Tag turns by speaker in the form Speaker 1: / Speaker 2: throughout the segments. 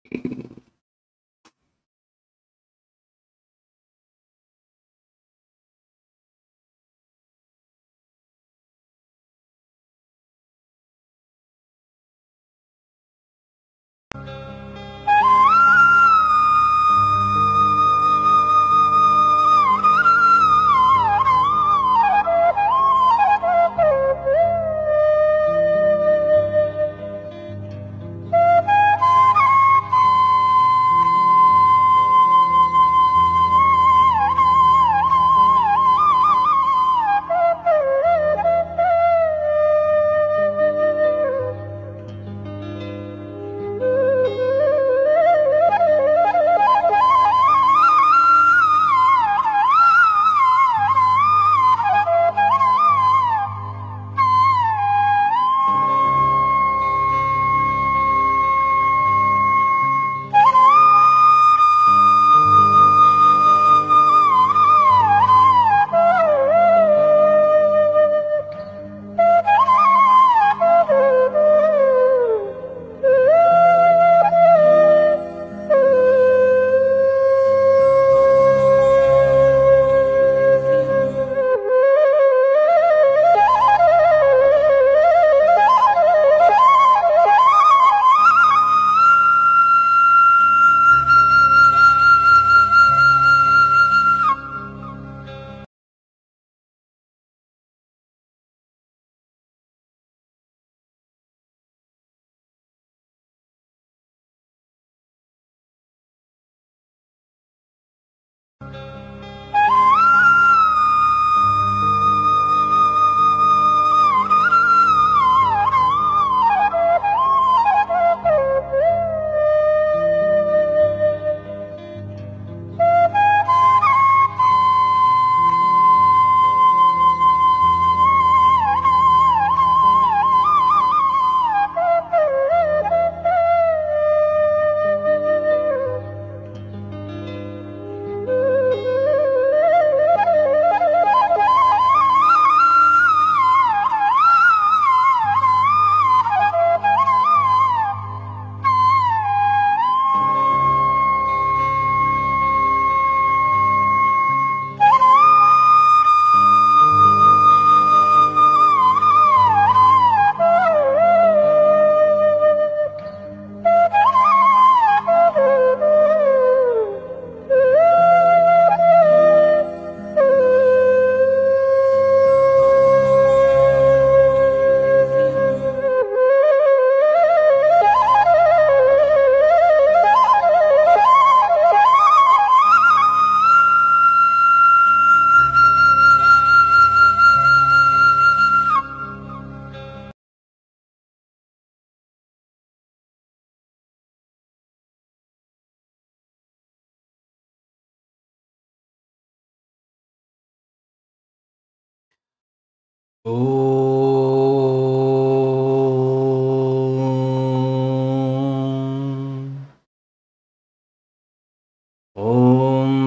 Speaker 1: ॐ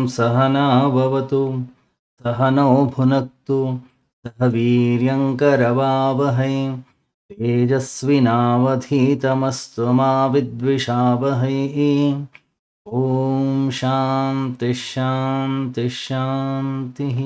Speaker 1: सहना भवतु सहनौ भुनक्तु सह वीर्यङ्करवावहै तेजस्विनावधीतमस्तु मा विद्विषावहै। ॐ शान्तिः शान्तिः शान्तिः।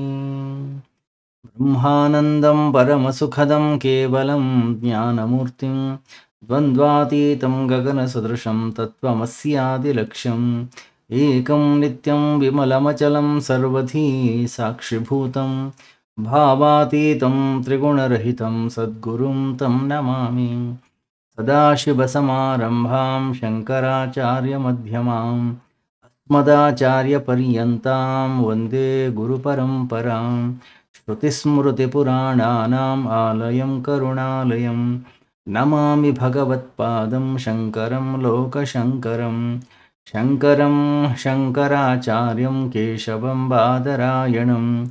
Speaker 1: ब्रह्मानन्दं परमसुखदं केवलं ज्ञानमूर्तिं द्वन्द्वातीतं गगनसदृशं तत्त्वमस्यादिलक्ष्यम् एकं नित्यं विमलमचलं सर्वधी साक्षिभूतं भावातीतं त्रिगुणरहितं सद्गुरुं तं नमामि। सदाशिवसमारम्भां शङ्कराचार्यमध्यमाम् अस्मदाचार्यपर्यन्तां वन्दे गुरुपरम्परां। श्रुतिस्मृतिपुराणानाम् आलयं करुणालयं नमामि भगवत्पादं शङ्करं लोकशङ्करं। शङ्करं शङ्कराचार्यं केशवं बादरायणं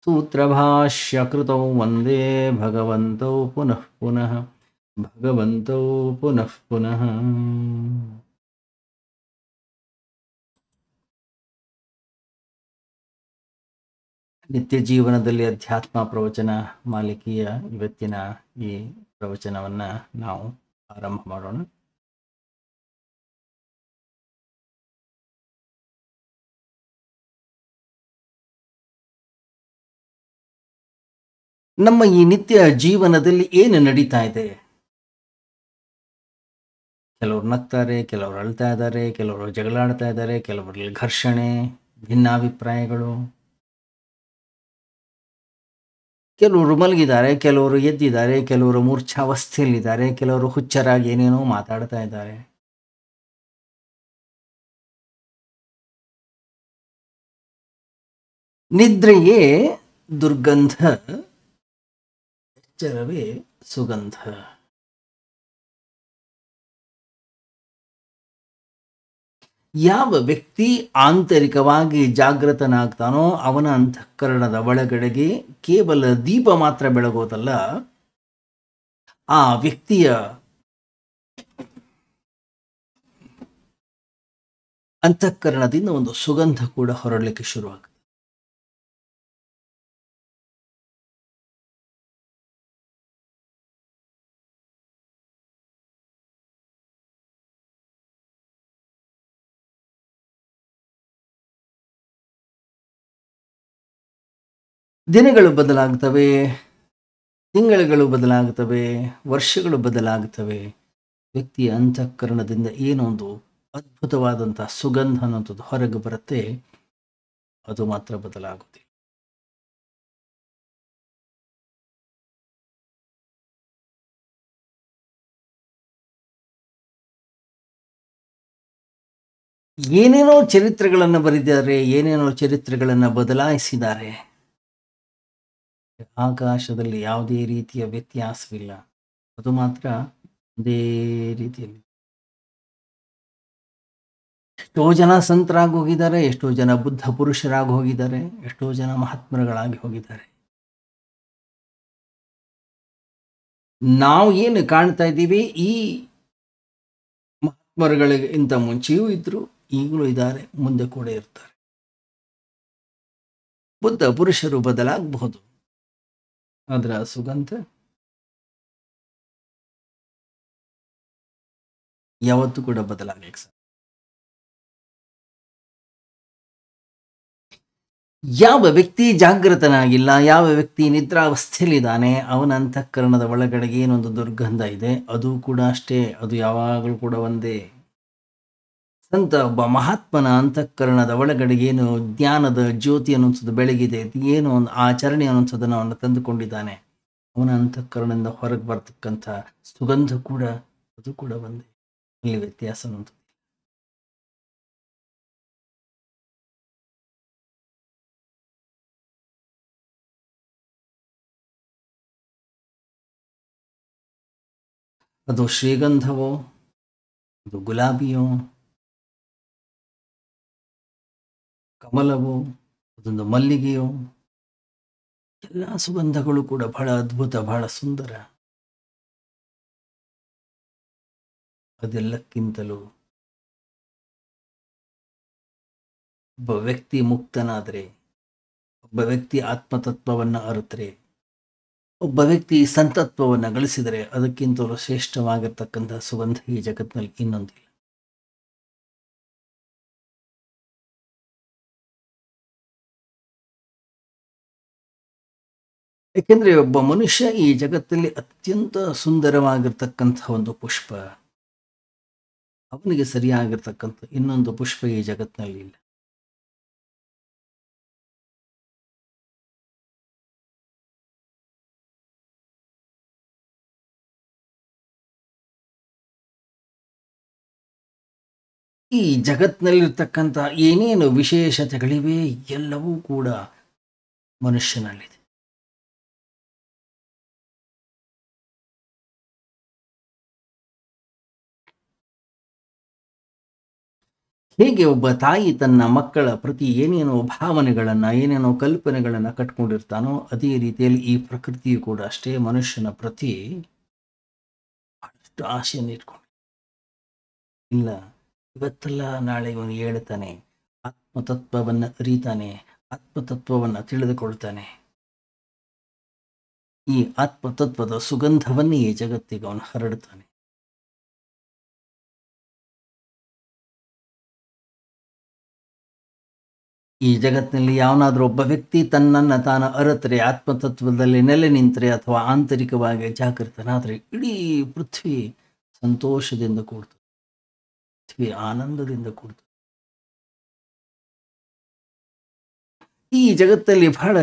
Speaker 1: सूत्रभाष्यकृतौ वन्दे भगवन्तौ पुनः पुनः भगवन्तौ पुनः पुनः। ನಿತ್ಯ ಜೀವನದಲ್ಲಿ ಅಧ್ಯಾತ್ಮ ಪ್ರವಚನ ಮಾಲಿಕೆಯ ಇವತ್ತಿನ ಈ ಪ್ರವಚನವನ್ನು ನಾವು ಆರಂಭ ಮಾಡೋಣ. ನಮ್ಮ ಈ ನಿತ್ಯ ಜೀವನದಲ್ಲಿ ಏನು ನಡೀತಾ ಇದೆ? ಕೆಲವರು ನಗ್ತಾರೆ, ಕೆಲವರು ಅಳ್ತಾ ಇದ್ದಾರೆ, ಕೆಲವರು ಜಗಳಾಡ್ತಾ ಇದ್ದಾರೆ, ಕೆಲವರಲ್ಲಿ ಘರ್ಷಣೆ, ಭಿನ್ನಾಭಿಪ್ರಾಯಗಳು. ಕೆಲವರು ಮಲಗಿದ್ದಾರೆ, ಕೆಲವರು ಎದ್ದಿದ್ದಾರೆ, ಕೆಲವರು ಮೂರ್ಛಾವಸ್ಥೆಯಲ್ಲಿದ್ದಾರೆ, ಕೆಲವರು ಹುಚ್ಚರಾಗಿ ಏನೇನೋ ಮಾತಾಡ್ತಾ ಇದ್ದಾರೆ. ನಿದ್ರೆಯೇ ದುರ್ಗಂಧ, ಎಚ್ಚರವೇ ಸುಗಂಧ. ಯಾವ ವ್ಯಕ್ತಿ ಆಂತರಿಕವಾಗಿ ಜಾಗೃತನಾಗ್ತಾನೋ ಅವನ ಅಂತಃಕರಣದ ಒಳಗಡೆಗೆ ಕೇವಲ ದೀಪ ಮಾತ್ರ ಬೆಳಗೋದಲ್ಲ, ಆ ವ್ಯಕ್ತಿಯ ಅಂತಃಕರಣದಿಂದ ಒಂದು ಸುಗಂಧ ಕೂಡ ಹೊರಡಲಿಕ್ಕೆ ಶುರುವಾಗುತ್ತೆ. ದಿನಗಳು ಬದಲಾಗ್ತವೆ, ತಿಂಗಳುಗಳು ಬದಲಾಗ್ತವೆ, ವರ್ಷಗಳು ಬದಲಾಗ್ತವೆ. ವ್ಯಕ್ತಿಯ ಅಂತಃಕರಣದಿಂದ ಏನೊಂದು ಅದ್ಭುತವಾದಂತಹ ಸುಗಂಧ ಅನ್ನೋಂಥದ್ದು ಹೊರಗೆ ಬರುತ್ತೆ, ಅದು ಮಾತ್ರ ಬದಲಾಗುತ್ತೆ. ಏನೇನೋ ಚರಿತ್ರೆಗಳನ್ನು ಬರೆದಿದ್ದಾರೆ, ಏನೇನೋ ಚರಿತ್ರೆಗಳನ್ನು ಬದಲಾಯಿಸಿದ್ದಾರೆ. ಆಕಾಶದಲ್ಲಿ ಯಾವುದೇ ರೀತಿಯ ವ್ಯತ್ಯಾಸವಿಲ್ಲ, ಅದು ಮಾತ್ರ ಅದೇ ರೀತಿಯಲ್ಲಿ. ಎಷ್ಟೋ ಜನ ಸಂತರಾಗಿ ಹೋಗಿದ್ದಾರೆ, ಎಷ್ಟೋ ಜನ ಬುದ್ಧ ಪುರುಷರಾಗಿ ಹೋಗಿದ್ದಾರೆ, ಎಷ್ಟೋ ಜನ ಮಹಾತ್ಮರುಗಳಾಗಿ ಹೋಗಿದ್ದಾರೆ. ನಾವು ಏನು ಕಾಣ್ತಾ ಇದ್ದೀವಿ, ಈ ಮಹಾತ್ಮರುಗಳಿಗಿಂತ ಮುಂಚೆಯೂ ಇದ್ರು, ಈಗಲೂ ಇದ್ದಾರೆ, ಮುಂದೆ ಕೂಡ ಇರ್ತಾರೆ. ಬುದ್ಧ ಪುರುಷರು ಬದಲಾಗಬಹುದು, ಅದರ ಸುಗಂಧ ಯಾವತ್ತೂ ಕೂಡ ಬದಲಾಗಲಿಕ್ಕೆ ಸಾಧ್ಯ. ಯಾವ ವ್ಯಕ್ತಿ ಜಾಗೃತನಾಗಿಲ್ಲ, ಯಾವ ವ್ಯಕ್ತಿ ನಿದ್ರಾವಸ್ಥೆಯಲ್ಲಿದ್ದಾನೆ, ಅವನ ಅಂತಃಕರಣದ ಒಳಗಡೆಗೆ ಏನೊಂದು ದುರ್ಗಂಧ ಇದೆ, ಅದು ಕೂಡ ಅಷ್ಟೇ, ಅದು ಯಾವಾಗಲೂ ಕೂಡ ಒಂದೇ. ಸಂತ ಒಬ್ಬ ಮಹಾತ್ಮನ ಅಂತಃಕರಣದ ಒಳಗಡೆಗೆ ಏನು ಜ್ಞಾನದ ಜ್ಯೋತಿ ಅನ್ನುವಂಥದ್ದು ಬೆಳಗಿದೆ, ಏನು ಒಂದು ಆಚರಣೆ ಅನ್ನುವಂಥದ್ದನ್ನು ಅವನು ತಂದುಕೊಂಡಿದ್ದಾನೆ, ಅವನ ಅಂತಃಕರಣದಿಂದ ಹೊರಗೆ ಬರ್ತಕ್ಕಂಥ ಸುಗಂಧ ಕೂಡ ಅದು ಕೂಡ ಒಂದೇ, ಇಲ್ಲಿ ವ್ಯತ್ಯಾಸ ಅನ್ನುವಂಥದ್ದು. ಅದು ಶ್ರೀಗಂಧವೋ, ಅದು ಗುಲಾಬಿಯೋ, ಕಮಲವೋ, ಅದೊಂದು ಮಲ್ಲಿಗೆಯೋ, ಎಲ್ಲ ಸುಗಂಧಗಳು ಕೂಡ ಬಹಳ ಅದ್ಭುತ, ಬಹಳ ಸುಂದರ. ಅದೆಲ್ಲಕ್ಕಿಂತಲೂ ಒಬ್ಬ ವ್ಯಕ್ತಿ ಮುಕ್ತನಾದರೆ, ಒಬ್ಬ ವ್ಯಕ್ತಿ ಆತ್ಮತತ್ವವನ್ನು ಅರಿತರೆ, ಒಬ್ಬ ವ್ಯಕ್ತಿ ಸಂತತ್ವವನ್ನು ಗಳಿಸಿದರೆ, ಅದಕ್ಕಿಂತಲೂ ಶ್ರೇಷ್ಠವಾಗಿರ್ತಕ್ಕಂಥ ಸುಗಂಧ ಈ ಜಗತ್ತಿನಲ್ಲಿ ಇನ್ನೊಂದಿಲ್ಲ. ಏಕೆಂದರೆ ಒಬ್ಬ ಮನುಷ್ಯ ಈ ಜಗತ್ತಲ್ಲಿ ಅತ್ಯಂತ ಸುಂದರವಾಗಿರ್ತಕ್ಕಂಥ ಒಂದು ಪುಷ್ಪ, ಅವನಿಗೆ ಸರಿಯಾಗಿರ್ತಕ್ಕಂಥ ಇನ್ನೊಂದು ಪುಷ್ಪ ಈ ಜಗತ್ತಿನಲ್ಲಿ ಇಲ್ಲ. ಈ ಜಗತ್ತಿನಲ್ಲಿರ್ತಕ್ಕಂಥ ಏನೇನು ವಿಶೇಷತೆಗಳಿವೆ ಎಲ್ಲವೂ ಕೂಡ ಮನುಷ್ಯನಲ್ಲಿದೆ. ಹೇಗೆ ಒಬ್ಬ ತಾಯಿ ತನ್ನ ಮಕ್ಕಳ ಪ್ರತಿ ಏನೇನೋ ಭಾವನೆಗಳನ್ನು, ಏನೇನೋ ಕಲ್ಪನೆಗಳನ್ನು ಕಟ್ಕೊಂಡಿರ್ತಾನೋ, ಅದೇ ರೀತಿಯಲ್ಲಿ ಈ ಪ್ರಕೃತಿಯು ಕೂಡ ಅಷ್ಟೇ ಮನುಷ್ಯನ ಪ್ರತಿ ಬಹಳಷ್ಟು ಆಸೆಯನ್ನು ಇಟ್ಕೊಂಡು ಇಲ್ಲ, ಇವತ್ತಲ್ಲ ನಾಳೆ ಇವನು ಹೇಳ್ತಾನೆ, ಆತ್ಮತತ್ವವನ್ನು ಅರಿತಾನೆ, ಆತ್ಮತತ್ವವನ್ನು ತಿಳಿದುಕೊಳ್ತಾನೆ. ಈ ಆತ್ಮತತ್ವದ ಸುಗಂಧವನ್ನೇ ಈ ಜಗತ್ತಿಗೆ ಅವನು ಹರಡ್ತಾನೆ. ಈ ಜಗತ್ತಿನಲ್ಲಿ ಯಾವನಾದರೂ ಒಬ್ಬ ವ್ಯಕ್ತಿ ತನ್ನನ್ನು ತಾನು ಅರತರೆ, ಆತ್ಮತತ್ವದಲ್ಲಿ ನೆಲೆ ನಿಂತರೆ ಅಥವಾ ಆಂತರಿಕವಾಗಿ ಜಾಗೃತನಾದರೆ ಇಡೀ ಪೃಥ್ವಿ ಸಂತೋಷದಿಂದ ಕೂಡ್ತದೆ, ಪೃಥ್ವಿ ಆನಂದದಿಂದ ಕೂಡ್ತದೆ. ಈ ಜಗತ್ತಲ್ಲಿ ಬಹಳ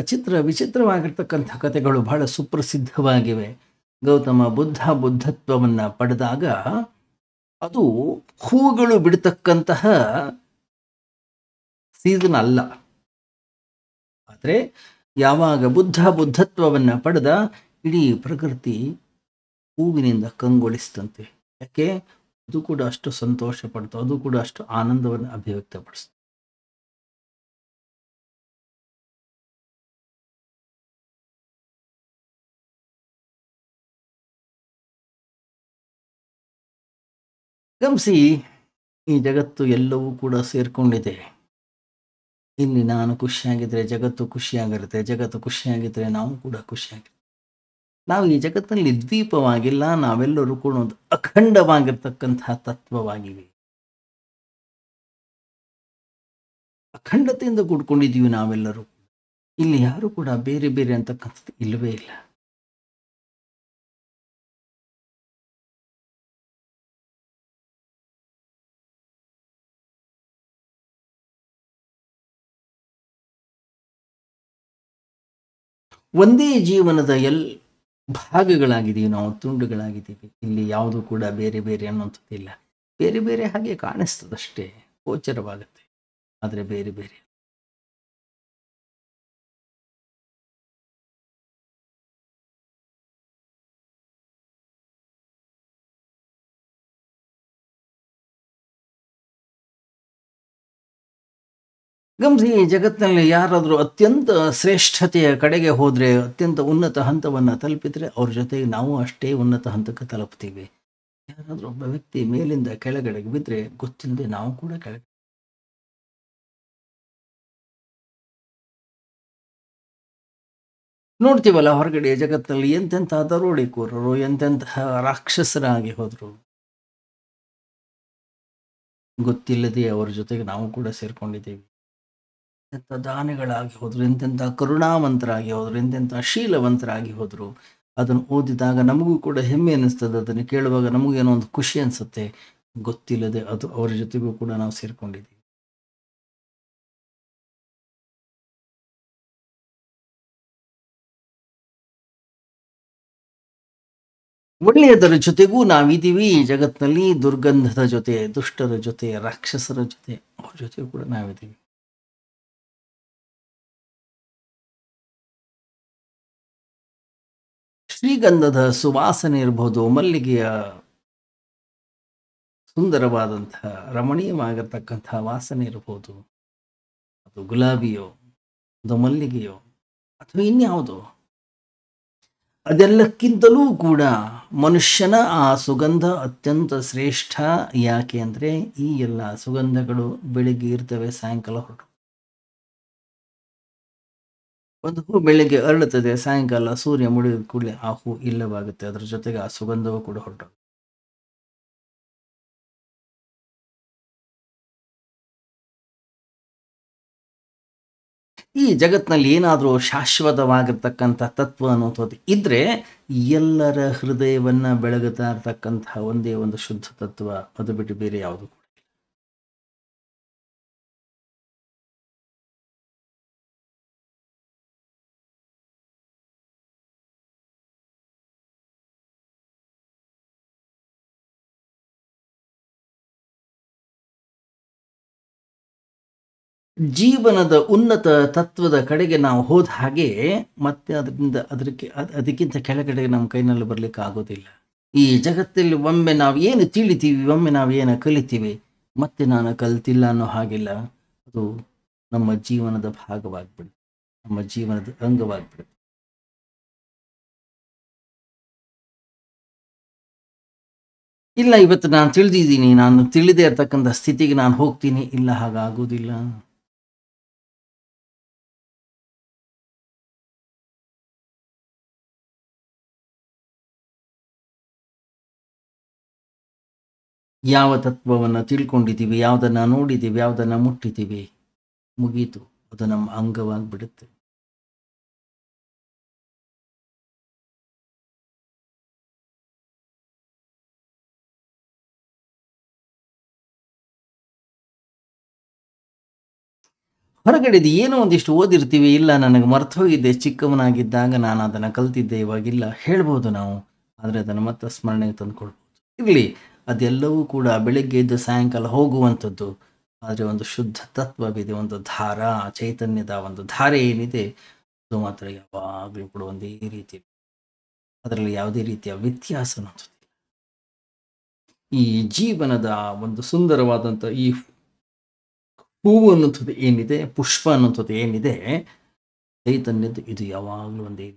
Speaker 1: ವಿಚಿತ್ರವಾಗಿರ್ತಕ್ಕಂಥ ಕಥೆಗಳು ಬಹಳ ಸುಪ್ರಸಿದ್ಧವಾಗಿವೆ. ಗೌತಮ ಬುದ್ಧತ್ವವನ್ನು ಪಡೆದಾಗ ಅದು ಹೂಗಳು ಬಿಡ್ತಕ್ಕಂತಹ ಸೀಸನ್ ಅಲ್ಲ. ಆದರೆ ಯಾವಾಗ ಬುದ್ಧತ್ವವನ್ನು ಪಡೆದ ಇಡೀ ಪ್ರಕೃತಿ ಹೂವಿನಿಂದ ಕಂಗೊಳಿಸ್ತಂತೆ. ಯಾಕೆ? ಅದು ಕೂಡ ಅಷ್ಟು ಸಂತೋಷ ಪಡ್ತು, ಅದು ಕೂಡ ಅಷ್ಟು ಆನಂದವನ್ನು ಅಭಿವ್ಯಕ್ತಪಡಿಸ್ತು. ಗಮನಿಸಿ, ಈ ಜಗತ್ತು ಎಲ್ಲವೂ ಕೂಡ ಸೇರ್ಕೊಂಡಿದೆ. ಇಲ್ಲಿ ನಾನು ಖುಷಿಯಾಗಿದ್ದರೆ ಜಗತ್ತು ಖುಷಿಯಾಗಿರುತ್ತೆ, ಜಗತ್ತು ಖುಷಿಯಾಗಿದ್ದರೆ ನಾವು ಕೂಡ ಖುಷಿಯಾಗಿರ್ತೀವಿ. ನಾವು ಈ ಜಗತ್ತಿನಲ್ಲಿ ದ್ವೀಪವಾಗಿಲ್ಲ, ನಾವೆಲ್ಲರೂ ಕೂಡ ಒಂದು ಅಖಂಡವಾಗಿರ್ತಕ್ಕಂತಹ ತತ್ವವಾಗಿವೆ. ಅಖಂಡತೆಯಿಂದ ಕೂಡ್ಕೊಂಡಿದ್ದೀವಿ ನಾವೆಲ್ಲರೂ. ಇಲ್ಲಿ ಯಾರು ಕೂಡ ಬೇರೆ ಬೇರೆ ಅಂತಕ್ಕಂಥದ್ದು ಇಲ್ಲವೇ ಇಲ್ಲ. ಒಂದೇ ಜೀವನದ ಭಾಗಗಳಾಗಿದ್ದೀವಿ, ನಾವು ತುಂಡುಗಳಾಗಿದ್ದೀವಿ. ಇಲ್ಲಿ ಯಾವುದು ಕೂಡ ಬೇರೆ ಬೇರೆ ಅನ್ನುವಂಥದ್ದಿಲ್ಲ. ಬೇರೆ ಬೇರೆ ಹಾಗೆ ಕಾಣಿಸ್ತದಷ್ಟೇ, ಗೋಚರವಾಗುತ್ತೆ, ಆದರೆ ಬೇರೆ ಬೇರೆ. ಗಮನಿಸಿ, ಈ ಜಗತ್ತಿನಲ್ಲಿ ಯಾರಾದರೂ ಅತ್ಯಂತ ಶ್ರೇಷ್ಠತೆಯ ಕಡೆಗೆ ಹೋದರೆ, ಅತ್ಯಂತ ಉನ್ನತ ಹಂತವನ್ನು ತಲುಪಿದರೆ ಅವ್ರ ಜೊತೆಗೆ ನಾವು ಅಷ್ಟೇ ಉನ್ನತ ಹಂತಕ್ಕೆ ತಲುಪ್ತೀವಿ. ಯಾರಾದರೂ ಒಬ್ಬ ವ್ಯಕ್ತಿ ಮೇಲಿಂದ ಕೆಳಗಡೆಗೆ ಬಿದ್ದರೆ ಗೊತ್ತಿಲ್ಲದೆ ನಾವು ಕೂಡ ಕೆಳಗೆ ನೋಡ್ತೀವಲ್ಲ. ಹೊರಗಡೆ ಜಗತ್ತಲ್ಲಿ ಎಂತೆಂಥ ದರೋಡೆಕೋರರು, ಎಂತೆಂತಹ ರಾಕ್ಷಸರಾಗಿ ಹೋದರು, ಗೊತ್ತಿಲ್ಲದೆ ಅವರ ಜೊತೆಗೆ ನಾವು ಕೂಡ ಸೇರ್ಕೊಂಡಿದ್ದೀವಿ. ಎಂತೆಂಥ ದಾನಿಗಳಾಗಿ ಹೋದರು, ಎಂತೆಂಥ ಕರುಣಾವಂತರಾಗಿ ಹೋದರು, ಎಂತೆಂಥ ಶೀಲವಂತರಾಗಿ ಹೋದರು. ಅದನ್ನು ಓದಿದಾಗ ನಮಗೂ ಕೂಡ ಹೆಮ್ಮೆ ಅನ್ನಿಸ್ತದೆ, ಅದನ್ನು ಕೇಳುವಾಗ ನಮಗೇನೋ ಒಂದು ಖುಷಿ ಅನಿಸುತ್ತೆ. ಗೊತ್ತಿಲ್ಲದೆ ಅದು ಅವರ ಜೊತೆಗೂ ಕೂಡ ನಾವು ಸೇರ್ಕೊಂಡಿದ್ದೀವಿ. ಒಳ್ಳೆಯದರ ಜೊತೆಗೂ ನಾವಿದ್ದೀವಿ ಈ ಜಗತ್ತಿನಲ್ಲಿ. ದುರ್ಗಂಧದ ಜೊತೆ, ದುಷ್ಟರ ಜೊತೆ, ರಾಕ್ಷಸರ ಜೊತೆ, ಅವ್ರ ಜೊತೆಗೂ ಕೂಡ ನಾವಿದ್ದೀವಿ. ಶ್ರೀಗಂಧದ ಸುವಾಸನೆ ಇರ್ಬೋದು, ಮಲ್ಲಿಗೆಯ ಸುಂದರವಾದಂತಹ ರಮಣೀಯವಾಗಿರ್ತಕ್ಕಂತಹ ವಾಸನೆ ಇರ್ಬೋದು, ಅದು ಗುಲಾಬಿಯೋ, ಅದು ಮಲ್ಲಿಗೆಯೋ, ಅಥವಾ ಇನ್ಯಾವುದೋ, ಅದೆಲ್ಲಕ್ಕಿಂತಲೂ ಕೂಡ ಮನುಷ್ಯನ ಆ ಸುಗಂಧ ಅತ್ಯಂತ ಶ್ರೇಷ್ಠ. ಯಾಕೆ ಅಂದರೆ ಈ ಎಲ್ಲ ಸುಗಂಧಗಳು ಬೆಳಿಗ್ಗೆ ಇರ್ತವೆ, ಸಾಯಂಕಾಲ ಹೊರಟು. ಒಂದು ಹೂ ಬೆಳಿಗ್ಗೆ ಅರಳುತ್ತದೆ, ಸಾಯಂಕಾಲ ಸೂರ್ಯ ಮುಳುಗಿದ ಕೂಡಲೇ ಆ ಹೂ ಇಲ್ಲವಾಗುತ್ತೆ, ಅದರ ಜೊತೆಗೆ ಆ ಸುಗಂಧವೂ ಕೂಡ ಹೊರಟು. ಈ ಜಗತ್ತಿನಲ್ಲಿ ಏನಾದರೂ ಶಾಶ್ವತವಾಗಿರ್ತಕ್ಕಂಥ ತತ್ವ ಅನ್ನೋದು ಇದ್ರೆ, ಎಲ್ಲರ ಹೃದಯವನ್ನ ಬೆಳಗುತ್ತಾ ಇರ್ತಕ್ಕಂತಹ ಒಂದೇ ಒಂದು ಶುದ್ಧ ತತ್ವ, ಅದು ಬಿಟ್ಟು ಬೇರೆ ಯಾವುದು ಕೂಡ. ಜೀವನದ ಉನ್ನತ ತತ್ವದ ಕಡೆಗೆ ನಾವು ಹೋದ ಹಾಗೆ ಮತ್ತೆ ಅದಕ್ಕಿಂತ ಕೆಳಗಡೆಗೆ ನಮ್ಮ ಕೈನಲ್ಲಿ ಬರಲಿಕ್ಕೆ ಆಗೋದಿಲ್ಲ. ಈ ಜಗತ್ತಲ್ಲಿ ಒಮ್ಮೆ ನಾವು ಏನು ತಿಳಿತೀವಿ, ಒಮ್ಮೆ ನಾವು ಏನು ಕಲಿತೀವಿ, ಮತ್ತೆ ನಾನು ಕಲ್ತಿಲ್ಲ ಅನ್ನೋ ಹಾಗಿಲ್ಲ. ಅದು ನಮ್ಮ ಜೀವನದ ಭಾಗವಾಗ್ಬಿಡುತ್ತೆ, ನಮ್ಮ ಜೀವನದ ಅಂಗವಾಗ್ಬಿಡುತ್ತೆ. ಇಲ್ಲ, ಇವತ್ತು ನಾನು ತಿಳಿದಿದ್ದೀನಿ, ನಾನು ತಿಳಿದೇ ಇರ್ತಕ್ಕಂಥ ಸ್ಥಿತಿಗೆ ನಾನು ಹೋಗ್ತೀನಿ, ಇಲ್ಲ, ಹಾಗಾಗೋದಿಲ್ಲ. ಯಾವ ತತ್ವವನ್ನು ತಿಳ್ಕೊಂಡಿದ್ದೀವಿ, ಯಾವುದನ್ನು ನೋಡಿದ್ದೀವಿ, ಯಾವುದನ್ನು ಮುಟ್ಟಿದ್ದೀವಿ, ಮುಗೀತು. ಅದು ನಮ್ಮ ಅಂಗವಾಗಿಬಿಡುತ್ತೆ. ಹೊರಗಡೆದು ಏನೋ ಒಂದಿಷ್ಟು ಓದಿರ್ತೀವಿ, ಇಲ್ಲ ನನಗೆ ಮರ್ತು ಹೋಗಿದ್ದೆ, ಚಿಕ್ಕವನಾಗಿದ್ದಾಗ ನಾನು ಅದನ್ನು ಕಲ್ತಿದ್ದೆ, ಇವಾಗಿಲ್ಲ ಹೇಳ್ಬೋದು ನಾವು. ಆದರೆ ಅದನ್ನು ಮತ್ತೆ ಸ್ಮರಣೆಗೆ ತಂದುಕೊಳ್ಬೋದು. ಇರಲಿ, ಅದೆಲ್ಲವೂ ಕೂಡ ಬೆಳಗ್ಗೆ ಎದ್ದು ಸಾಯಂಕಾಲ ಹೋಗುವಂಥದ್ದು. ಆದರೆ ಒಂದು ಶುದ್ಧ ತತ್ವವಿದೆ, ಒಂದು ಧಾರಾ, ಚೈತನ್ಯದ ಒಂದು ಧಾರೆ ಏನಿದೆ, ಅದು ಮಾತ್ರ ಯಾವಾಗಲೂ ಕೂಡ ಒಂದೇ ರೀತಿ, ಅದರಲ್ಲಿ ಯಾವುದೇ ರೀತಿಯ ವ್ಯತ್ಯಾಸ ಅನ್ನೋದು. ಈ ಜೀವನದ ಒಂದು ಸುಂದರವಾದಂಥ ಈ ಹೂವು ಅನ್ನುವಂಥದ್ದು ಏನಿದೆ, ಪುಷ್ಪ ಅನ್ನುವಂಥದ್ದು ಏನಿದೆ, ಚೈತನ್ಯದ್ದು ಇದು ಯಾವಾಗಲೂ ಒಂದೇ.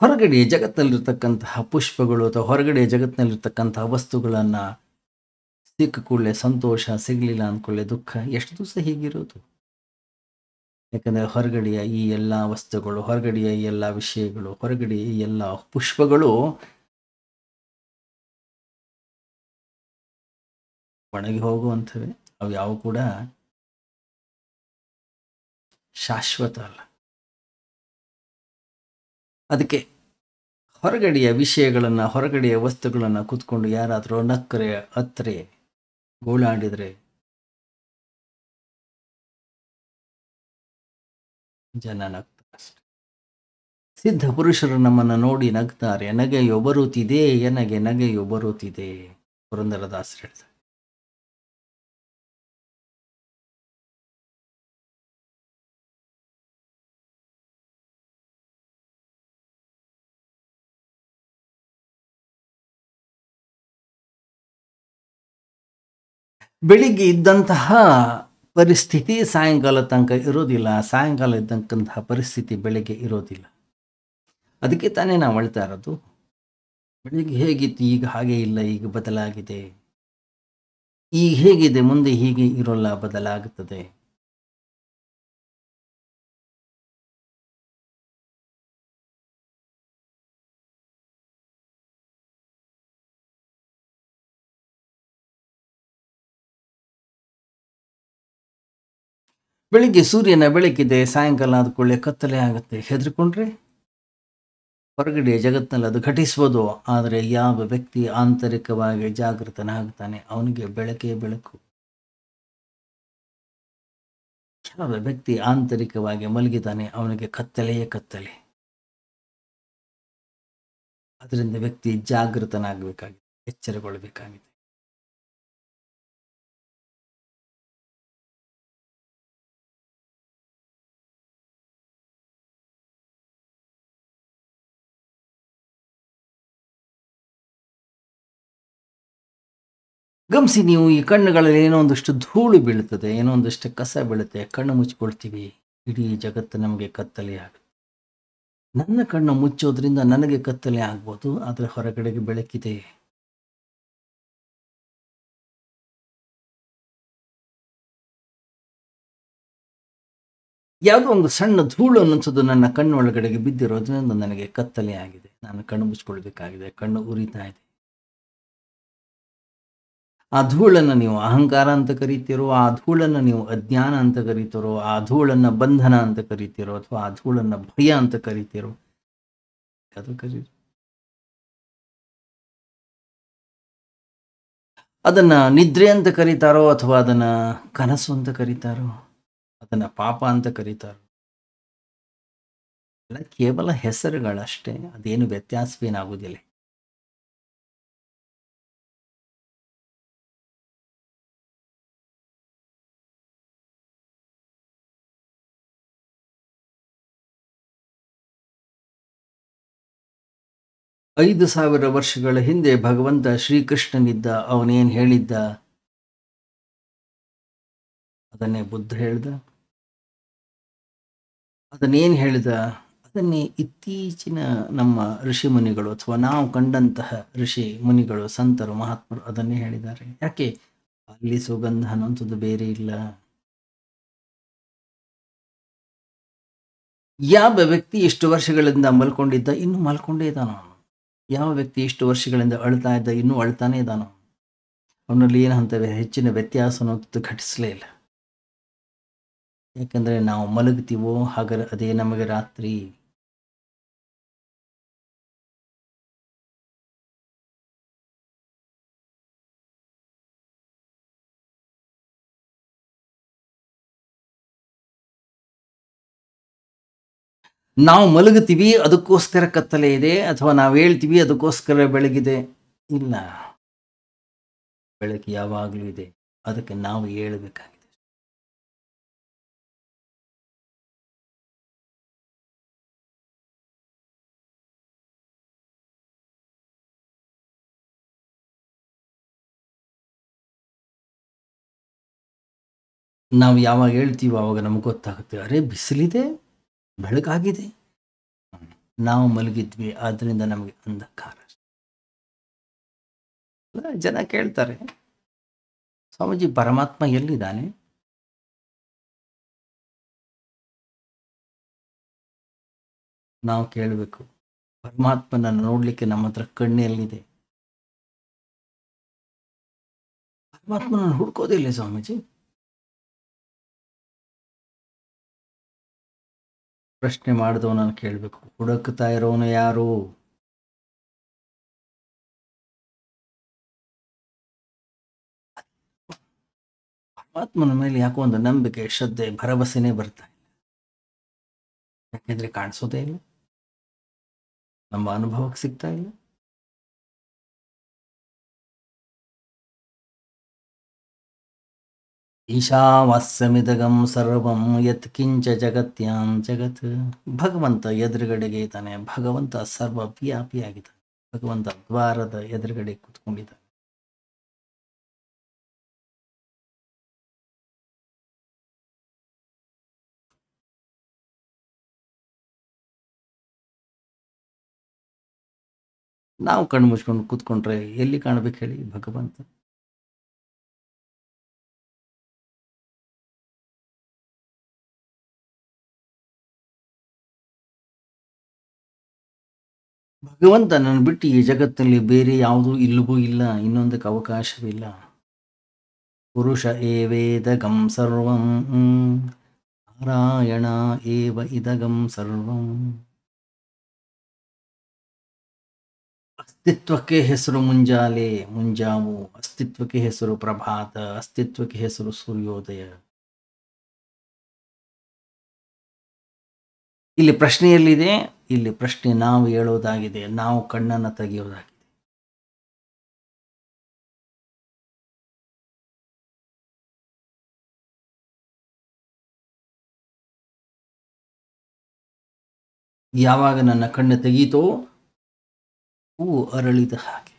Speaker 1: ಹೊರಗಡೆ ಜಗತ್ತಿನಲ್ಲಿರ್ತಕ್ಕಂತಹ ಪುಷ್ಪಗಳು ಅಥವಾ ಹೊರಗಡೆ ಜಗತ್ತಿನಲ್ಲಿರ್ತಕ್ಕಂತಹ ವಸ್ತುಗಳನ್ನು ಸಿಕ್ಕ ಕೂಡಲೇ ಸಂತೋಷ, ಸಿಗಲಿಲ್ಲ ಅಂದ್ಕೊಳ್ಳೆ ದುಃಖ, ಎಷ್ಟು ದಿವಸ ಹೀಗಿರೋದು? ಯಾಕಂದರೆ ಹೊರಗಡೆಯ ಈ ಎಲ್ಲ ವಸ್ತುಗಳು, ಹೊರಗಡೆಯ ಈ ಎಲ್ಲ ವಿಷಯಗಳು, ಹೊರಗಡೆಯ ಈ ಎಲ್ಲ ಪುಷ್ಪಗಳು ಒಣಗಿ ಹೋಗುವಂಥವೆ. ಅವು ಯಾವ ಕೂಡ ಶಾಶ್ವತ ಅಲ್ಲ. ಅದಕ್ಕೆ ಹೊರಗಡೆಯ ವಿಷಯಗಳನ್ನು, ಹೊರಗಡೆಯ ವಸ್ತುಗಳನ್ನು ಕೂತ್ಕೊಂಡು ಯಾರಾದರೂ ನಕ್ಕರೆ, ಹತ್ತರೆ, ಗೋಳಾಡಿದರೆ ಜನ ನಗ್ತಾರೆ ಅಷ್ಟೆ. ಸಿದ್ಧ ಪುರುಷರು ನಮ್ಮನ್ನು ನೋಡಿ ನಗ್ತಾರೆ. ನಗೆಯು ಬರುತ್ತಿದೆ, ಎನಗೆ ನಗೆಯು ಬರುತ್ತಿದೆ, ಪುರಂದರದಾಸರು ಹೇಳ್ತಾರೆ. ಬೆಳಿಗ್ಗೆ ಇದ್ದಂತಹ ಪರಿಸ್ಥಿತಿ ಸಾಯಂಕಾಲ ತನಕ ಇರೋದಿಲ್ಲ, ಸಾಯಂಕಾಲ ಇದ್ದಂತಹ ಪರಿಸ್ಥಿತಿ ಬೆಳಿಗ್ಗೆ ಇರೋದಿಲ್ಲ. ಅದಕ್ಕೆ ತಾನೇ ನಾವು ಹೇಳ್ತಾ ಇರೋದು, ಬೆಳಿಗ್ಗೆ ಹೇಗಿತ್ತು ಈಗ ಹಾಗೆ ಇಲ್ಲ, ಈಗ ಬದಲಾಗಿದೆ. ಈಗ ಹೇಗಿದೆ ಮುಂದೆ ಹೀಗೆ ಇರೋಲ್ಲ, ಬದಲಾಗುತ್ತದೆ. ಬೆಳಿಗ್ಗೆ ಸೂರ್ಯನ ಬೆಳಕಿದೆ, ಸಾಯಂಕಾಲ ಆದ್ಕೊಳ್ಳೆ ಕತ್ತಲೆ ಆಗುತ್ತೆ. ಹೆದರ್ಕೊಂಡ್ರೆ ಹೊರಗಡೆ ಜಗತ್ತಿನಲ್ಲಿ ಅದು ಘಟಿಸ್ಬೋದು. ಆದರೆ ಯಾವ ವ್ಯಕ್ತಿ ಆಂತರಿಕವಾಗಿ ಜಾಗೃತನಾಗ್ತಾನೆ ಅವನಿಗೆ ಬೆಳಕೇ ಬೆಳಕು. ಯಾವ ವ್ಯಕ್ತಿ ಆಂತರಿಕವಾಗಿ ಮಲಗಿದ್ದಾನೆ ಅವನಿಗೆ ಕತ್ತಲೆಯೇ ಕತ್ತಲೆ. ಅದರಿಂದ ವ್ಯಕ್ತಿ ಜಾಗೃತನಾಗಬೇಕಾಗಿದೆ, ಎಚ್ಚರಗೊಳ್ಳಬೇಕಾಗಿದೆ. ಗಮನಿಸಿ ನೀವು, ಈ ಕಣ್ಣುಗಳಲ್ಲಿ ಏನೋ ಒಂದಷ್ಟು ಧೂಳು ಬೀಳುತ್ತದೆ, ಏನೋ ಒಂದಷ್ಟು ಕಸ ಬೀಳುತ್ತೆ, ಕಣ್ಣು ಮುಚ್ಚಿಕೊಳ್ತೀವಿ, ಇಡೀ ಜಗತ್ತು ನಮಗೆ ಕತ್ತಲೆ ಆಗುತ್ತೆ. ನನ್ನ ಕಣ್ಣು ಮುಚ್ಚೋದ್ರಿಂದ ನನಗೆ ಕತ್ತಲೆ ಆಗ್ಬೋದು, ಆದರೆ ಹೊರಗಡೆಗೆ ಬೆಳಕಿದೆ. ಯಾವುದೋ ಒಂದು ಸಣ್ಣ ಧೂಳು ಅನ್ನಿಸೋದು ನನ್ನ ಕಣ್ಣೊಳಗಡೆಗೆ ಬಿದ್ದಿರೋದ್ರಿಂದ ನನಗೆ ಕತ್ತಲೆ ಆಗಿದೆ, ನಾನು ಕಣ್ಣು ಮುಚ್ಕೊಳ್ಬೇಕಾಗಿದೆ, ಕಣ್ಣು ಉರಿತಾ ಇದೆ. ಆ ಧೂಳನ್ನು ನೀವು ಅಹಂಕಾರ ಅಂತ ಕರಿತೀರೋ, ಆ ಧೂಳನ್ನು ನೀವು ಅಜ್ಞಾನ ಅಂತ ಕರಿತೀರೋ, ಆ ಧೂಳನ್ನು ಬಂಧನ ಅಂತ ಕರಿತೀರೋ, ಅಥವಾ ಆ ಧೂಳನ್ನು ಭಯ ಅಂತ ಕರಿತೀರೋ, ಅದು ಕರೀರಿ. ಅದನ್ನು ನಿದ್ರೆ ಅಂತ ಕರೀತಾರೋ, ಅಥವಾ ಅದನ್ನು ಕನಸು ಅಂತ ಕರೀತಾರೋ, ಅದನ್ನು ಪಾಪ ಅಂತ ಕರೀತಾರೋ, ಎಲ್ಲ ಕೇವಲ ಹೆಸರುಗಳಷ್ಟೇ, ಅದೇನು ವ್ಯತ್ಯಾಸವೇನಾಗುವುದಿಲ್ಲ. ಐದು 5,000 ವರ್ಷಗಳ ಹಿಂದೆ ಭಗವಂತ ಶ್ರೀಕೃಷ್ಣನಿದ್ದ, ಅವನೇನು ಹೇಳಿದ್ದ ಅದನ್ನೇ ಬುದ್ಧ ಹೇಳ್ದ. ಅದನ್ನೇನು ಹೇಳಿದ ಅದನ್ನೇ ಇತ್ತೀಚಿನ ನಮ್ಮ ಋಷಿ ಮುನಿಗಳು ಅಥವಾ ನಾವು ಕಂಡಂತಹ ಋಷಿ ಮುನಿಗಳು, ಸಂತರು, ಮಹಾತ್ಮರು ಅದನ್ನೇ ಹೇಳಿದ್ದಾರೆ. ಯಾಕೆ? ಅಲ್ಲಿ ಸುಗಂಧ ಅನ್ನುವಂಥದ್ದು ಬೇರೆ ಇಲ್ಲ. ಯಾವ ವ್ಯಕ್ತಿ ಇಷ್ಟು ವರ್ಷಗಳಿಂದ ಮಲ್ಕೊಂಡಿದ್ದ ಇನ್ನೂ ಮಲ್ಕೊಂಡೇ ಇದ್ದಾನೋ ಅವನು. ಯಾವ ವ್ಯಕ್ತಿ ಇಷ್ಟು ವರ್ಷಗಳಿಂದ ಅಳ್ತಾ ಇದ್ದ ಇನ್ನೂ ಅಳ್ತಾನೇ ಇದ್ದಾನೋ. ಅವನಲ್ಲಿ ಏನು ಅಂತ ಹೆಚ್ಚಿನ ವ್ಯತ್ಯಾಸ ಅನ್ನೋದು ಘಟಿಸಲೇ ಇಲ್ಲ. ಯಾಕಂದ್ರೆ ನಾವು ಮಲಗ್ತೀವೋ ಹಾಗಾದ್ರೆ ಅದೇ ನಮಗೆ ರಾತ್ರಿ. ನಾವು ಮಲಗುತ್ತೀವಿ ಅದಕ್ಕೋಸ್ಕರ ಕತ್ತಲೆ ಇದೆ, ಅಥವಾ ನಾವು ಹೇಳ್ತೀವಿ ಅದಕ್ಕೋಸ್ಕರ ಬೆಳಗಿದೆ. ಇಲ್ಲ, ಬೆಳಕು ಯಾವಾಗಲೂ ಇದೆ, ಅದಕ್ಕೆ ನಾವು ಹೇಳಬೇಕಾಗಿದೆ. ನಾವು ಯಾವಾಗ ಹೇಳ್ತೀವೋ ಆವಾಗ ನಮ್ಗೆ ಗೊತ್ತಾಗುತ್ತೆ, ಅರೆ ಬಿಸಿಲಿದೆ, ಬೆಳಕಾಗಿದೆ. ನಾವು ಮಲಗಿದ್ವಿ ಆದ್ರಿಂದ ನಮಗೆ ಅಂಧಕಾರ. ಜನ ಕೇಳ್ತಾರೆ, ಸ್ವಾಮೀಜಿ ಪರಮಾತ್ಮ ಎಲ್ಲಿದ್ದಾನೆ? ನಾವು ಕೇಳಬೇಕು, ಪರಮಾತ್ಮನನ್ನು ನೋಡ್ಲಿಕ್ಕೆ ನಮ್ಮ ಹತ್ರ ಕಣ್ಣು ಎಲ್ಲಿದೆ? ಪರಮಾತ್ಮನನ್ನು ಹುಡ್ಕೋದಿಲ್ಲ ಸ್ವಾಮೀಜಿ. ಪ್ರಶ್ನೆ ಮಾಡಿದವನನ್ನು ಕೇಳಬೇಕು, ಹುಡುಕ್ತಾ ಇರೋನು ಯಾರು? ಪರಮಾತ್ಮನ ಮೇಲೆ ಯಾಕೋ ಒಂದು ನಂಬಿಕೆ, ಶ್ರದ್ಧೆ, ಭರವಸೆನೇ ಬರ್ತಾ ಇಲ್ಲ. ಯಾಕೆಂದ್ರೆ ಕಾಣಿಸೋದೇ ಇಲ್ಲ, ನಮ್ಮ ಅನುಭವಕ್ಕೆ ಸಿಗ್ತಾ ಇಲ್ಲ. ಈಶಾವಾಸ್ಯಮಿದಗಂ ಸರ್ವಂ ಯತ್ ಕಿಂಚ ಜಗತ್ಯಾಂ ಜಗತ್. ಭಗವಂತ ಎದುರುಗಡೆಗೆ ಇದ್ದಾನೆ, ಭಗವಂತ ಸರ್ವ ವ್ಯಾಪಿಯಾಗಿದ್ದಾನೆ, ಭಗವಂತ ದ್ವಾರದ ಎದುರುಗಡೆ ಕೂತ್ಕೊಂಡಿದ್ದಾನೆ. ನಾವು ಕಣ್ಣು ಮುಚ್ಕೊಂಡು ಕೂತ್ಕೊಂಡ್ರೆ ಎಲ್ಲಿ ಕಾಣಬೇಕು ಹೇಳಿ ಭಗವಂತ? ಭಗವಂತ ನನ್ನ ಬಿಟ್ಟು ಈ ಜಗತ್ತಿನಲ್ಲಿ ಬೇರೆ ಯಾವುದೂ ಇಲ್ಲವೂ ಇಲ್ಲ, ಇನ್ನೊಂದಕ್ಕೆ ಅವಕಾಶವಿಲ್ಲ. ಪುರುಷ ಏವೇದಗಂ ಸರ್ವಂ ನಾರಾಯಣ ಏವ ಇದಗಂ ಸರ್ವಂ. ಅಸ್ತಿತ್ವಕ್ಕೆ ಹೆಸರು ಮುಂಜಾಲೆ, ಮುಂಜಾವು. ಅಸ್ತಿತ್ವಕ್ಕೆ ಹೆಸರು ಪ್ರಭಾತ, ಅಸ್ತಿತ್ವಕ್ಕೆ ಹೆಸರು ಸೂರ್ಯೋದಯ. ಇಲ್ಲಿ ಪ್ರಶ್ನೆಯಲ್ಲಿದೆ, ಇಲ್ಲಿ ಪ್ರಶ್ನೆ ನಾವು ಹೇಳೋದಾಗಿದೆ, ನಾವು ಕಣ್ಣನ್ನು ತೆಗೆಯೋದಾಗಿದೆ. ಯಾವಾಗ ನನ್ನ ಕಣ್ಣು ತೆಗೀತೋ ಹೂವು ಅರಳಿದ ಹಾಗೆ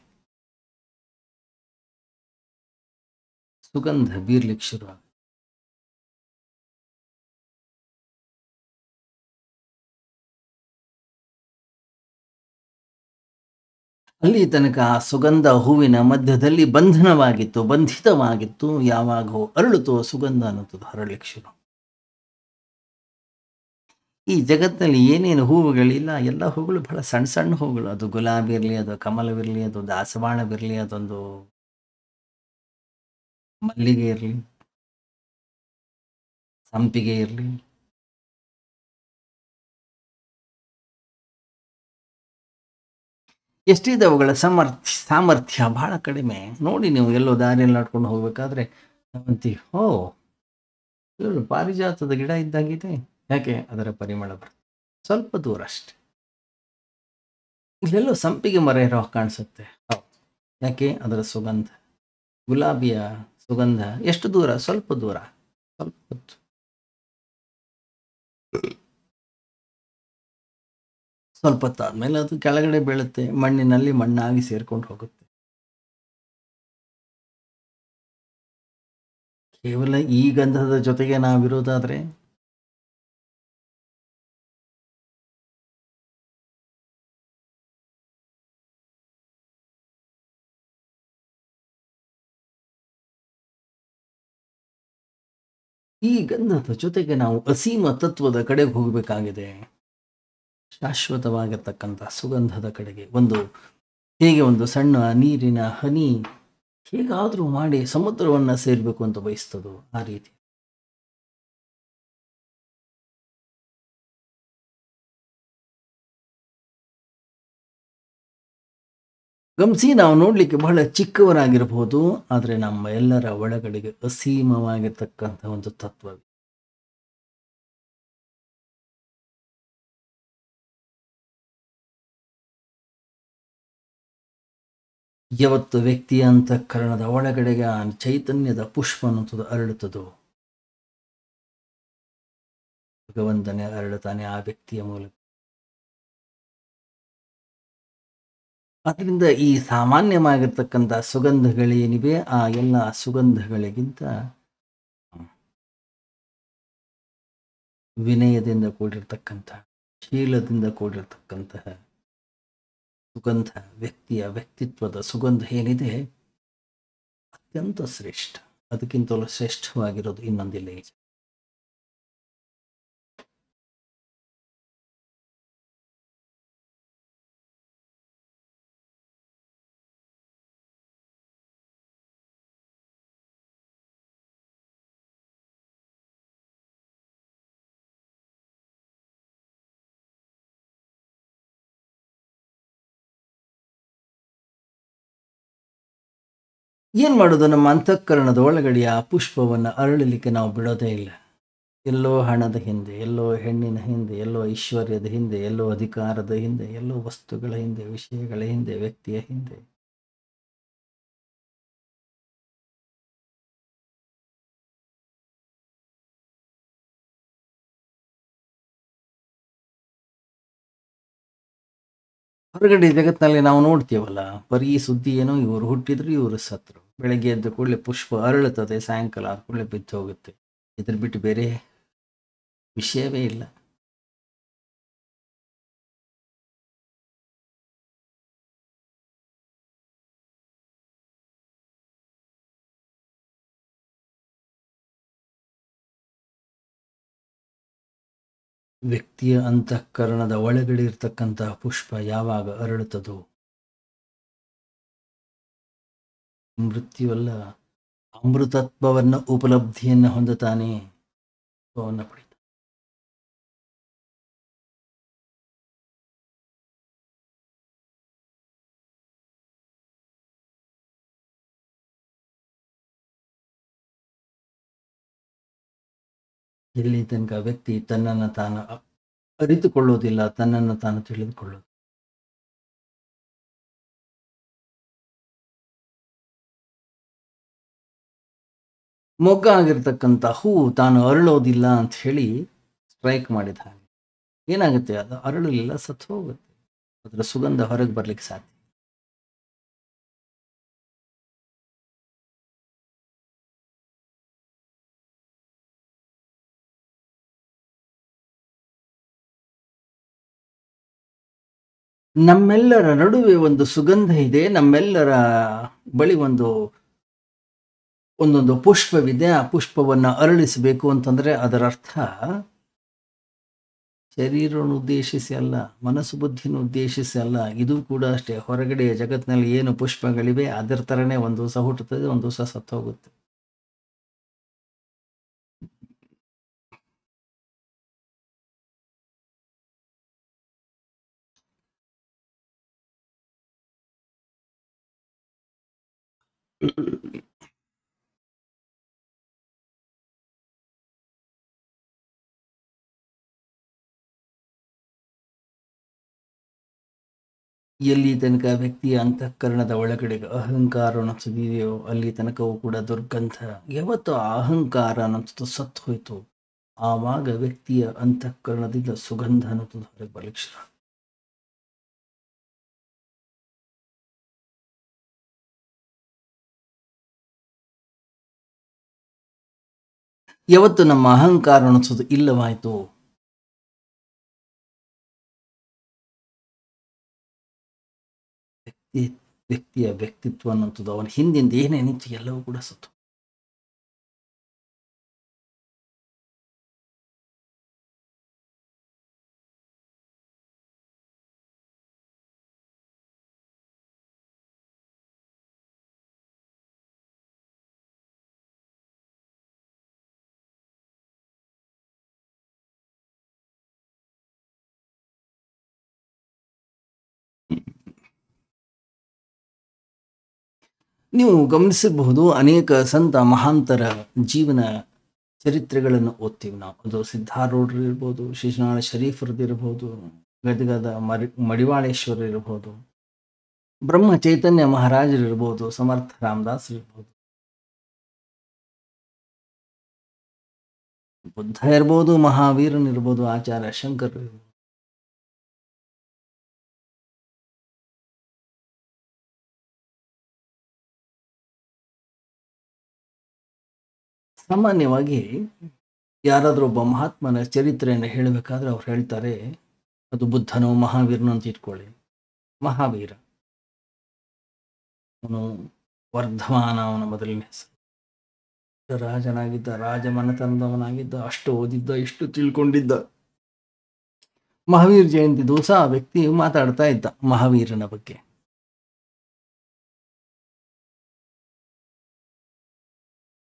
Speaker 1: ಸುಗಂಧ ಬೀರ್ಲಿಕ್ಕೆ ಶುರು ಆಗುತ್ತೆ. ಅಲ್ಲಿ ತನಕ ಆ ಸುಗಂಧ ಹೂವಿನ ಮಧ್ಯದಲ್ಲಿ ಬಂಧನವಾಗಿತ್ತು, ಬಂಧಿತವಾಗಿತ್ತು. ಯಾವಾಗ ಅರಳುತ್ತೋ ಸುಗಂಧ ಅನ್ನೋದು ಹರಳಿಕ್ಕೆ ಶುರು. ಈ ಜಗತ್ತಿನಲ್ಲಿ ಏನೇನು ಹೂವುಗಳಿಲ್ಲ, ಎಲ್ಲ ಹೂಗಳು ಬಹಳ ಸಣ್ಣ ಸಣ್ಣ ಹೂಗಳು. ಅದು ಗುಲಾಬಿ ಇರಲಿ, ಅದು ಕಮಲವಿರಲಿ, ಅದು ದಾಸವಾಳವಿರಲಿ, ಅದೊಂದು ಮಲ್ಲಿಗೆ ಇರಲಿ, ಸಂಪಿಗೆ ಇರಲಿ, ಎಷ್ಟಿದೆ ಅವುಗಳ ಸಾಮರ್ಥ್ಯ ಬಹಳ ಕಡಿಮೆ. ನೋಡಿ, ನೀವು ಎಲ್ಲೋ ದಾರಿಯಲ್ಲಿ ನಡ್ಕೊಂಡು ಹೋಗ್ಬೇಕಾದ್ರೆ ಅಂತೀವಿ, ಓ ಇವರು ಪಾರಿಜಾತದ ಗಿಡ ಇದ್ದಾಗಿದೆ. ಯಾಕೆ? ಅದರ ಪರಿಮಳ ಬರುತ್ತೆ. ಸ್ವಲ್ಪ ದೂರ ಅಷ್ಟೆ. ಇಲ್ಲೆಲ್ಲೋ ಸಂಪಿಗೆ ಮರ ಇರೋ ಕಾಣಿಸುತ್ತೆ. ಹೌದು, ಯಾಕೆ? ಅದರ ಸುಗಂಧ. ಗುಲಾಬಿಯ ಸುಗಂಧ ಎಷ್ಟು ದೂರ? ಸ್ವಲ್ಪ ದೂರ, ಸ್ವಲ್ಪ ಹೊತ್ತು. ಸ್ವಲ್ಪ ಹೊತ್ತಾದ್ಮೇಲೆ ಅದು ಕೆಳಗಡೆ ಬೀಳುತ್ತೆ, ಮಣ್ಣಿನಲ್ಲಿ ಮಣ್ಣಾಗಿ ಸೇರ್ಕೊಂಡು ಹೋಗುತ್ತೆ. ಕೇವಲ ಈ ಗಂಧದ ಜೊತೆಗೆ ನಾವಿರೋದಾದ್ರೆ ಈ ಗಂಧದ ಜೊತೆಗೆ ನಾವು ಅಸೀಮ ತತ್ವದ ಕಡೆಗೆ ಹೋಗಬೇಕಾಗಿದೆ. ಶಾಶ್ವತವಾಗಿರ್ತಕ್ಕಂಥ ಸುಗಂಧದ ಕಡೆಗೆ. ಹೇಗೆ ಒಂದು ಸಣ್ಣ ನೀರಿನ ಹನಿ ಹೇಗಾದರೂ ಮಾಡಿ ಸಮುದ್ರವನ್ನು ಸೇರಬೇಕು ಅಂತ ಬಯಸ್ತದೋ ಆ ರೀತಿ. ಗಮನಿಸಿ, ನಾವು ನೋಡಲಿಕ್ಕೆ ಬಹಳ ಚಿಕ್ಕವರಾಗಿರಬಹುದು, ಆದರೆ ನಮ್ಮ ಎಲ್ಲರ ಒಳಗಡೆಗೆ ಅಸೀಮವಾಗಿರ್ತಕ್ಕಂಥ ಒಂದು ತತ್ವ. ಯಾವತ್ತು ವ್ಯಕ್ತಿಯ ಅಂತಃಕರಣದ ಒಳಗಡೆಗೆ ಆ ಚೈತನ್ಯದ ಪುಷ್ಪ ಅನ್ನುವುದು ಅರಳುತ್ತದೋ, ಭಗವಂತನೇ ಅರಳುತ್ತಾನೆ ಆ ವ್ಯಕ್ತಿಯ ಮೂಲಕ. ಅದರಿಂದ ಈ ಸಾಮಾನ್ಯವಾಗಿರ್ತಕ್ಕಂಥ ಸುಗಂಧಗಳೇನಿವೆ ಆ ಎಲ್ಲ ಸುಗಂಧಗಳಿಗಿಂತ ವಿನಯದಿಂದ ಕೂಡಿರ್ತಕ್ಕಂತಹ, ಶೀಲದಿಂದ ಕೂಡಿರ್ತಕ್ಕಂತಹ ಸುಗಂಧ, ವ್ಯಕ್ತಿಯ ವ್ಯಕ್ತಿತ್ವದ ಸುಗಂಧ ಏನಿದೆ ಅತ್ಯಂತ ಶ್ರೇಷ್ಠ. ಅದಕ್ಕಿಂತಲೂ ಶ್ರೇಷ್ಠವಾಗಿರೋದು ಇನ್ನೊಂದಿಲ್ಲ. ಏನು ಮಾಡೋದು, ನಮ್ಮ ಅಂತಃಕರಣದ ಒಳಗಡೆಯ ಆ ಪುಷ್ಪವನ್ನು ಅರಳಲಿಕ್ಕೆ ನಾವು ಬಿಡೋದೇ ಇಲ್ಲ. ಎಲ್ಲೋ ಹಣದ ಹಿಂದೆ, ಎಲ್ಲೋ ಹೆಣ್ಣಿನ ಹಿಂದೆ, ಎಲ್ಲೋ ಐಶ್ವರ್ಯದ ಹಿಂದೆ, ಎಲ್ಲೋ ಅಧಿಕಾರದ ಹಿಂದೆ, ಎಲ್ಲೋ ವಸ್ತುಗಳ ಹಿಂದೆ, ವಿಷಯಗಳ ಹಿಂದೆ, ವ್ಯಕ್ತಿಯ ಹಿಂದೆ ಹೊರಗಡೆ ಜಗತ್ತಿನಲ್ಲಿ ನಾವು ನೋಡ್ತೀವಲ್ಲ, ಬರೀ ಸುದ್ದಿ ಏನೋ, ಇವರು ಹುಟ್ಟಿದ್ರು ಇವರು ಸತ್ರು, ಬೆಳಗ್ಗೆ ಎದ್ದ ಕೂಡಲೇ ಪುಷ್ಪ ಅರಳುತ್ತದೆ, ಸಾಯಂಕಾಲ ಆದ ಕೂಡಲೇ ಬಿದ್ದು ಹೋಗುತ್ತೆ. ಇದ್ರ ಬಿಟ್ಟು ಬೇರೆ ವಿಷಯವೇ ಇಲ್ಲ. ವ್ಯಕ್ತಿಯ ಅಂತಃಕರಣದ ಒಳಗಡೆ ಇರ್ತಕ್ಕಂತಹ ಪುಷ್ಪ ಯಾವಾಗ ಅರಳುತ್ತದೋ, ಮೃತ್ಯುವಲ್ಲ ಅಮೃತತ್ವವನ್ನು ಉಪಲಬ್ಧಿಯನ್ನು ಹೊಂದುತ್ತಾನೆ, ಪಡಿತಾನೆ. ಎಲ್ಲಿ ತನಕ ವ್ಯಕ್ತಿ ತನ್ನನ್ನು ತಾನು ಅರಿತುಕೊಳ್ಳೋದಿಲ್ಲ, ತನ್ನನ್ನು ತಾನು ತಿಳಿದುಕೊಳ್ಳೋದು. ಮೊಗ್ಗ ಆಗಿರ್ತಕ್ಕಂಥ ಹೂ ತಾನು ಅರಳೋದಿಲ್ಲ ಅಂತ ಹೇಳಿ ಸ್ಟ್ರೈಕ್ ಮಾಡಿದ ಹಾಗೆ ಏನಾಗುತ್ತೆ, ಅದು ಅರಳಲಿಲ್ಲ, ಸತ್ತು ಹೋಗುತ್ತೆ. ಅದರ ಸುಗಂಧ ಹೊರಗೆ ಬರ್ಲಿಕ್ಕೆ ಸಾಧ್ಯ. ನಮ್ಮೆಲ್ಲರ ನಡುವೆ ಒಂದು ಸುಗಂಧ ಇದೆ, ನಮ್ಮೆಲ್ಲರ ಬಳಿ ಒಂದೊಂದು ಪುಷ್ಪವಿದೆ. ಆ ಪುಷ್ಪವನ್ನು ಅರಳಿಸಬೇಕು ಅಂತಂದ್ರೆ ಅದರ ಅರ್ಥ ಶರೀರವನ್ನು ಉದ್ದೇಶಿಸಿ ಅಲ್ಲ, ಮನಸ್ಸು ಬುದ್ಧಿಯನ್ನು ಉದ್ದೇಶಿಸಿ ಅಲ್ಲ. ಇದು ಕೂಡ ಅಷ್ಟೇ, ಹೊರಗಡೆಯ ಜಗತ್ತಿನಲ್ಲಿ ಏನು ಪುಷ್ಪಗಳಿವೆ ಅದರ ಥರನೇ ಒಂದು ದಿವಸ ಹುಟ್ಟುತ್ತದೆ, ಒಂದು ದಿವಸ ಸತ್ತು ಹೋಗುತ್ತೆ. ಎಲ್ಲಿ ತನಕ ವ್ಯಕ್ತಿಯ ಅಂತಃಕರಣದ ಒಳಗಡೆಗೆ ಅಹಂಕಾರ ಅನ್ನಿಸ್ತಿದೆಯೋ ಅಲ್ಲಿ ತನಕವೂ ಕೂಡ ದುರ್ಗಂಧ. ಯಾವತ್ತು ಆ ಅಹಂಕಾರ ಅನ್ನೋದು ಸತ್ತು ಹೋಯ್ತು, ಆವಾಗ ವ್ಯಕ್ತಿಯ ಅಂತಃಕರಣದಿಂದ ಸುಗಂಧ ಅನ್ನೋದು ಹೊರಗೆ ಬರ್ಲಿಕ್ಕೆ ಶುರು. ಯಾವತ್ತು ನಮ್ಮ ಅಹಂಕಾರ ಅನ್ನಿಸೋದು ಇಲ್ಲವಾಯ್ತು, ವ್ಯಕ್ತಿಯ ವ್ಯಕ್ತಿತ್ವ ಅನ್ನೋದು ಅವನ ಹಿಂದಿಂದ ಏನೇನಿತ್ತು ಎಲ್ಲವೂ ಕೂಡ ಸತ್ತು. ನೀವು ಗಮನಿಸಬಹುದು ಅನೇಕ ಸಂತ ಮಹಾಂತರ ಜೀವನ ಚರಿತ್ರೆಗಳನ್ನು ಓದ್ತೀವಿ ನಾವು. ಅದು ಸಿದ್ಧಾರೂಢರು ಇರ್ಬೋದು, ಶಿಶುನಾಳ ಶರೀಫರದ್ದು ಇರ್ಬೋದು, ಗದಗದ ಮಡಿವಾಳೇಶ್ವರ ಇರ್ಬೋದು, ಬ್ರಹ್ಮ ಚೈತನ್ಯ ಮಹಾರಾಜರು ಇರ್ಬೋದು, ಸಮರ್ಥ ರಾಮದಾಸ್ ಇರ್ಬೋದು, ಬುದ್ಧ ಇರ್ಬೋದು, ಮಹಾವೀರನಿರ್ಬೋದು, ಆಚಾರ್ಯ ಶಂಕರ್ ಇರ್ಬೋದು. ಸಾಮಾನ್ಯವಾಗಿ ಯಾರಾದರೂ ಒಬ್ಬ ಮಹಾತ್ಮನ ಚರಿತ್ರೆಯನ್ನು ಹೇಳಬೇಕಾದ್ರೆ ಅವ್ರು ಹೇಳ್ತಾರೆ, ಅದು ಬುದ್ಧನೋ ಮಹಾವೀರನೋ ಅಂತ ಇಟ್ಕೊಳ್ಳಿ. ಮಹಾವೀರ ಅವನು ವರ್ಧಮಾನ, ಅವನ ಮೊದಲನೇ ಹೆಸರು. ರಾಜನಾಗಿದ್ದ, ರಾಜಮನೆತನದವನಾಗಿದ್ದ, ಅಷ್ಟು ಓದಿದ್ದ, ಇಷ್ಟು ತಿಳ್ಕೊಂಡಿದ್ದ. ಮಹಾವೀರ ಜಯಂತಿ ದಿವಸ ಆ ವ್ಯಕ್ತಿ ಮಾತಾಡ್ತಾ ಇದ್ದ ಮಹಾವೀರನ ಬಗ್ಗೆ.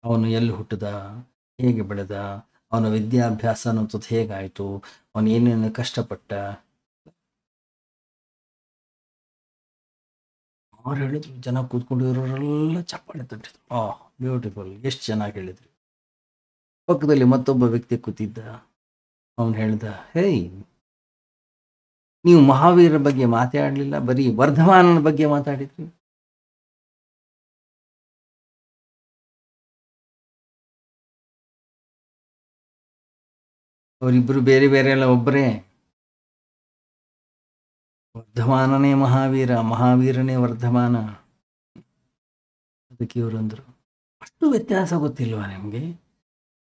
Speaker 1: ಅವನು ಎಲ್ಲಿ ಹುಟ್ಟಿದ, ಹೇಗೆ ಬೆಳೆದ, ಅವನ ವಿದ್ಯಾಭ್ಯಾಸ ಅನ್ನೋದು ಹೇಗಾಯಿತು, ಅವನು ಏನೇನು ಕಷ್ಟಪಟ್ಟ. ಅವ್ರು ಹೇಳಿದ್ರು, ಜನ ಕೂತ್ಕೊಂಡಿರೋರೆಲ್ಲ ಚಪ್ಪಾಳೆ ತಟ್ಟಿದ್ರು. ಬ್ಯೂಟಿಫುಲ್, ಎಷ್ಟು ಚೆನ್ನಾಗಿ ಹೇಳಿದ್ರು. ಪಕ್ಕದಲ್ಲಿ ಮತ್ತೊಬ್ಬ ವ್ಯಕ್ತಿ ಕೂತಿದ್ದ. ಅವನು ಹೇಳ್ದ, ಹೇಯ್, ನೀವು ಮಹಾವೀರ ಬಗ್ಗೆ ಮಾತಾಡಲಿಲ್ಲ, ಬರೀ ವರ್ಧಮಾನನ ಬಗ್ಗೆ ಮಾತಾಡಿದ್ರಿ. ಅವರಿಬ್ಬರು ಬೇರೆ ಬೇರೆ ಎಲ್ಲ ಒಬ್ಬರೇ. ವರ್ಧಮಾನನೇ ಮಹಾವೀರ, ಮಹಾವೀರನೇ ವರ್ಧಮಾನ. ಅದಕ್ಕೆ ಇವರಂದ್ರು, ಅಷ್ಟು ವ್ಯತ್ಯಾಸ ಗೊತ್ತಿಲ್ವಾ ನಿಮಗೆ?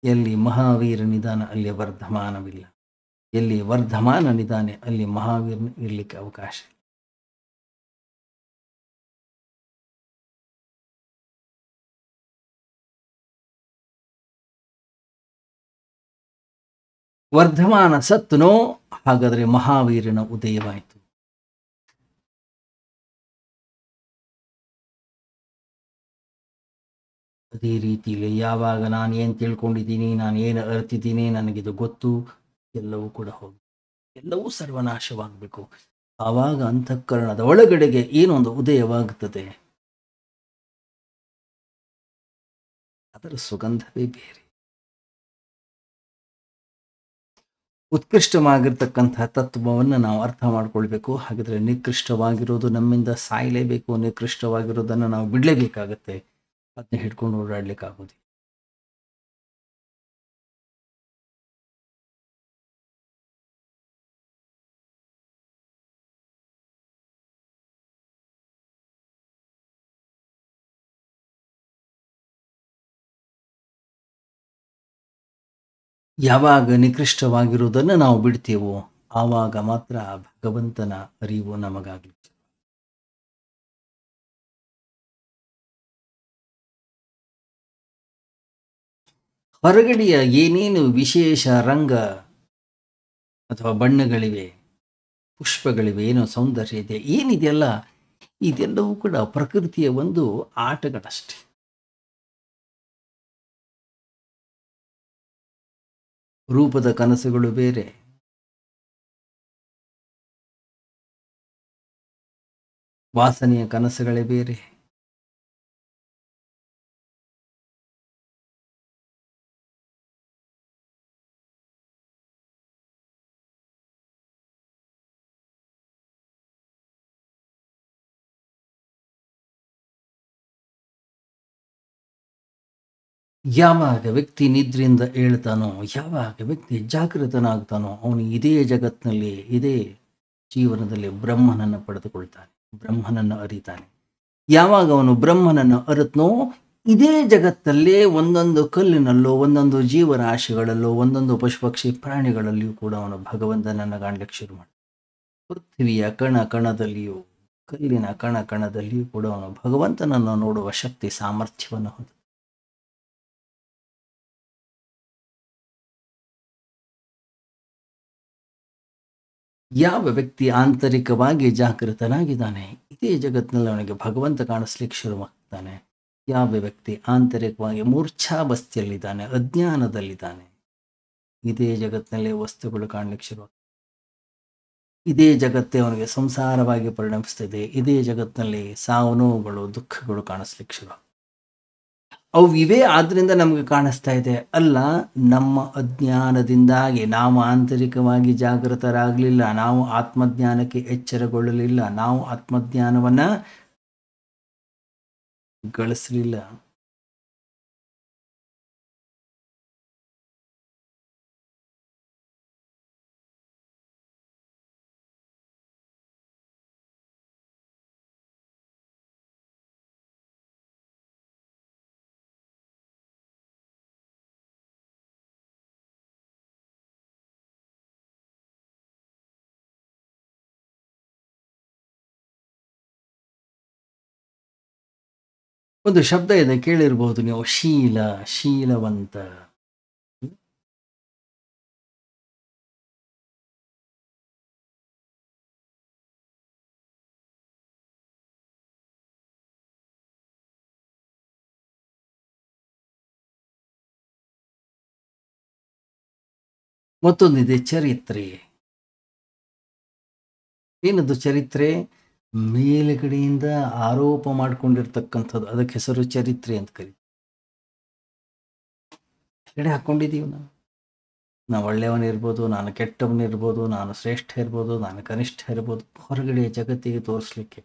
Speaker 1: ಎಲ್ಲಿ ಮಹಾವೀರ ನಿಧಾನ ಅಲ್ಲಿ ವರ್ಧಮಾನವಿಲ್ಲ, ಎಲ್ಲಿ ವರ್ಧಮಾನ ನಿಧಾನೆ ಅಲ್ಲಿ ಮಹಾವೀರನ ಇರ್ಲಿಕ್ಕೆ ಅವಕಾಶ ಇಲ್ಲ. ವರ್ಧಮಾನ ಸತ್ತನೋ, ಹಾಗಾದರೆ ಮಹಾವೀರನ ಉದಯವಾಯಿತು. ಅದೇ ರೀತಿಯಲ್ಲಿ ಯಾವಾಗ ನಾನು ಏನು ತಿಳ್ಕೊಂಡಿದ್ದೀನಿ, ನಾನು ಏನು ಅರ್ತಿದ್ದೀನಿ, ನನಗಿದು ಗೊತ್ತು, ಎಲ್ಲವೂ ಕೂಡ ಹೋಗಿ ಎಲ್ಲವೂ ಸರ್ವನಾಶವಾಗಬೇಕು. ಆವಾಗ ಅಂತಃಕರಣದ ಒಳಗಡೆಗೆ ಏನೊಂದು ಉದಯವಾಗುತ್ತದೆ, ಅದರ ಸುಗಂಧವೇ ಬೇರೆ. ಉತ್ಕೃಷ್ಟವಾಗಿರ್ತಕ್ಕಂತಹ ತತ್ವವನ್ನು ನಾವು ಅರ್ಥ ಮಾಡ್ಕೊಳ್ಬೇಕು. ಹಾಗಿದ್ರೆ ನಿಕೃಷ್ಟವಾಗಿರೋದು ನಮ್ಮಿಂದ ಸಾಯಲೇಬೇಕು, ನಿಕೃಷ್ಟವಾಗಿರೋದನ್ನು ನಾವು ಬಿಡಲೇಬೇಕಾಗತ್ತೆ. ಅದನ್ನ ಹಿಡ್ಕೊಂಡು ಓಡಾಡ್ಲಿಕ್ಕಾಗೋದು. ಯಾವಾಗ ನಿಕೃಷ್ಟವಾಗಿರುವುದನ್ನು ನಾವು ಬಿಡ್ತೀವೋ ಆವಾಗ ಮಾತ್ರ ಭಗವಂತನ ಅರಿವು ನಮಗಾಗಲಿ. ಹೊರಗಡೆಯ ಏನೇನು ವಿಶೇಷ ರಂಗ ಅಥವಾ ಬಣ್ಣಗಳಿವೆ, ಪುಷ್ಪಗಳಿವೆ, ಏನೋ ಸೌಂದರ್ಯ ಇದೆ, ಏನಿದೆಯಲ್ಲ, ಇದೆಲ್ಲವೂ ಕೂಡ ಪ್ರಕೃತಿಯ ಒಂದು ಆಟಗಳಷ್ಟೇ. ರೂಪದ ಕನಸುಗಳು ಬೇರೆ, ವಾಸನೆಯ ಕನಸುಗಳೇ ಬೇರೆ. ಯಾವಾಗ ವ್ಯಕ್ತಿ ನಿದ್ರೆಯಿಂದ ಏಳ್ತಾನೋ, ಯಾವಾಗ ವ್ಯಕ್ತಿ ಜಾಗೃತನಾಗ್ತಾನೋ, ಅವನು ಇದೇ ಜಗತ್ತಿನಲ್ಲಿ, ಇದೇ ಜೀವನದಲ್ಲಿ ಬ್ರಹ್ಮನನ್ನು ಪಡೆದುಕೊಳ್ತಾನೆ, ಬ್ರಹ್ಮನನ್ನು ಅರಿತಾನೆ. ಯಾವಾಗ ಅವನು ಬ್ರಹ್ಮನನ್ನು ಅರಿತನೋ, ಇದೇ ಜಗತ್ತಲ್ಲೇ ಒಂದೊಂದು ಕಲ್ಲಿನಲ್ಲೋ, ಒಂದೊಂದು ಜೀವರಾಶಿಗಳಲ್ಲೋ, ಒಂದೊಂದು ಪಶುಪಕ್ಷಿ ಪ್ರಾಣಿಗಳಲ್ಲಿಯೂ ಕೂಡ ಅವನು ಭಗವಂತನನ್ನು ಕಾಣಲಿಕ್ಕೆ ಶುರು ಮಾಡ್ತಾನೆ. ಪೃಥ್ವಿಯ ಕಣ ಕಣದಲ್ಲಿಯೂ, ಕಲ್ಲಿನ ಕಣ ಕಣದಲ್ಲಿಯೂ ಕೂಡ ಅವನು ಭಗವಂತನನ್ನು ನೋಡುವ ಶಕ್ತಿ, ಸಾಮರ್ಥ್ಯವನ್ನು ಹೊಂದ. ಯಾವ ವ್ಯಕ್ತಿ ಆಂತರಿಕವಾಗಿ ಜಾಗೃತನಾಗಿದ್ದಾನೆ, ಇದೇ ಜಗತ್ತಿನಲ್ಲಿ ಅವನಿಗೆ ಭಗವಂತ ಕಾಣಿಸ್ಲಿಕ್ಕೆ ಶುರುವಾಗ್ತಾನೆ. ಯಾವ ವ್ಯಕ್ತಿ ಆಂತರಿಕವಾಗಿ ಮೂರ್ಛಾವಸ್ಥೆಯಲ್ಲಿದ್ದಾನೆ, ಅಜ್ಞಾನದಲ್ಲಿದ್ದಾನೆ, ಇದೇ ಜಗತ್ತಿನಲ್ಲಿ ವಸ್ತುಗಳು ಕಾಣಲಿಕ್ಕೆ ಶುರು. ಇದೇ ಜಗತ್ತೇ ಅವನಿಗೆ ಸಂಸಾರವಾಗಿ ಪರಿಣಮಿಸ್ತಿದೆ. ಇದೇ ಜಗತ್ತಿನಲ್ಲಿ ಸಾವು ನೋವುಗಳು ದುಃಖಗಳು ಕಾಣಿಸ್ಲಿಕ್ಕೆ ಶುರು. ಅವು ಇವೇ ಆದ್ದರಿಂದ ನಮಗೆ ಕಾಣಿಸ್ತಾ ಇದೆ. ಅಲ್ಲ, ನಮ್ಮ ಅಜ್ಞಾನದಿಂದಾಗಿ ನಾವು ಆಂತರಿಕವಾಗಿ ಜಾಗೃತರಾಗಲಿಲ್ಲ, ನಾವು ಆತ್ಮಜ್ಞಾನಕ್ಕೆ ಎಚ್ಚರಗೊಳ್ಳಲಿಲ್ಲ, ನಾವು ಆತ್ಮಜ್ಞಾನವನ್ನು ಗಳಿಸಲಿಲ್ಲ. ಒಂದು ಶಬ್ದ ಇದೆ, ಕೇಳಿರ್ಬೋದು ನೀವು, ಶೀಲ, ಶೀಲವಂತ. ಮತ್ತೊಂದಿದೆ ಚರಿತ್ರೆ. ಏನದು ಚರಿತ್ರೆ? ಮೇಲುಗಡೆಯಿಂದ ಆರೋಪ ಮಾಡ್ಕೊಂಡಿರ್ತಕ್ಕಂಥದ್ದು, ಅದಕ್ಕೆ ಹೆಸರು ಚರಿತ್ರೆ ಅಂತ ಕರೀತೀವಿ. ಎಡೆ ಹಾಕ್ಕೊಂಡಿದ್ದೀವಿ ನಾವು ಒಳ್ಳೆಯವನಿರ್ಬೋದು, ನಾನು ಕೆಟ್ಟವನಿರ್ಬೋದು, ನಾನು ಶ್ರೇಷ್ಠ ಇರ್ಬೋದು, ನಾನು ಕನಿಷ್ಠ ಇರ್ಬೋದು, ಹೊರಗಡೆ ಜಗತ್ತಿಗೆ ತೋರಿಸ್ಲಿಕ್ಕೆ.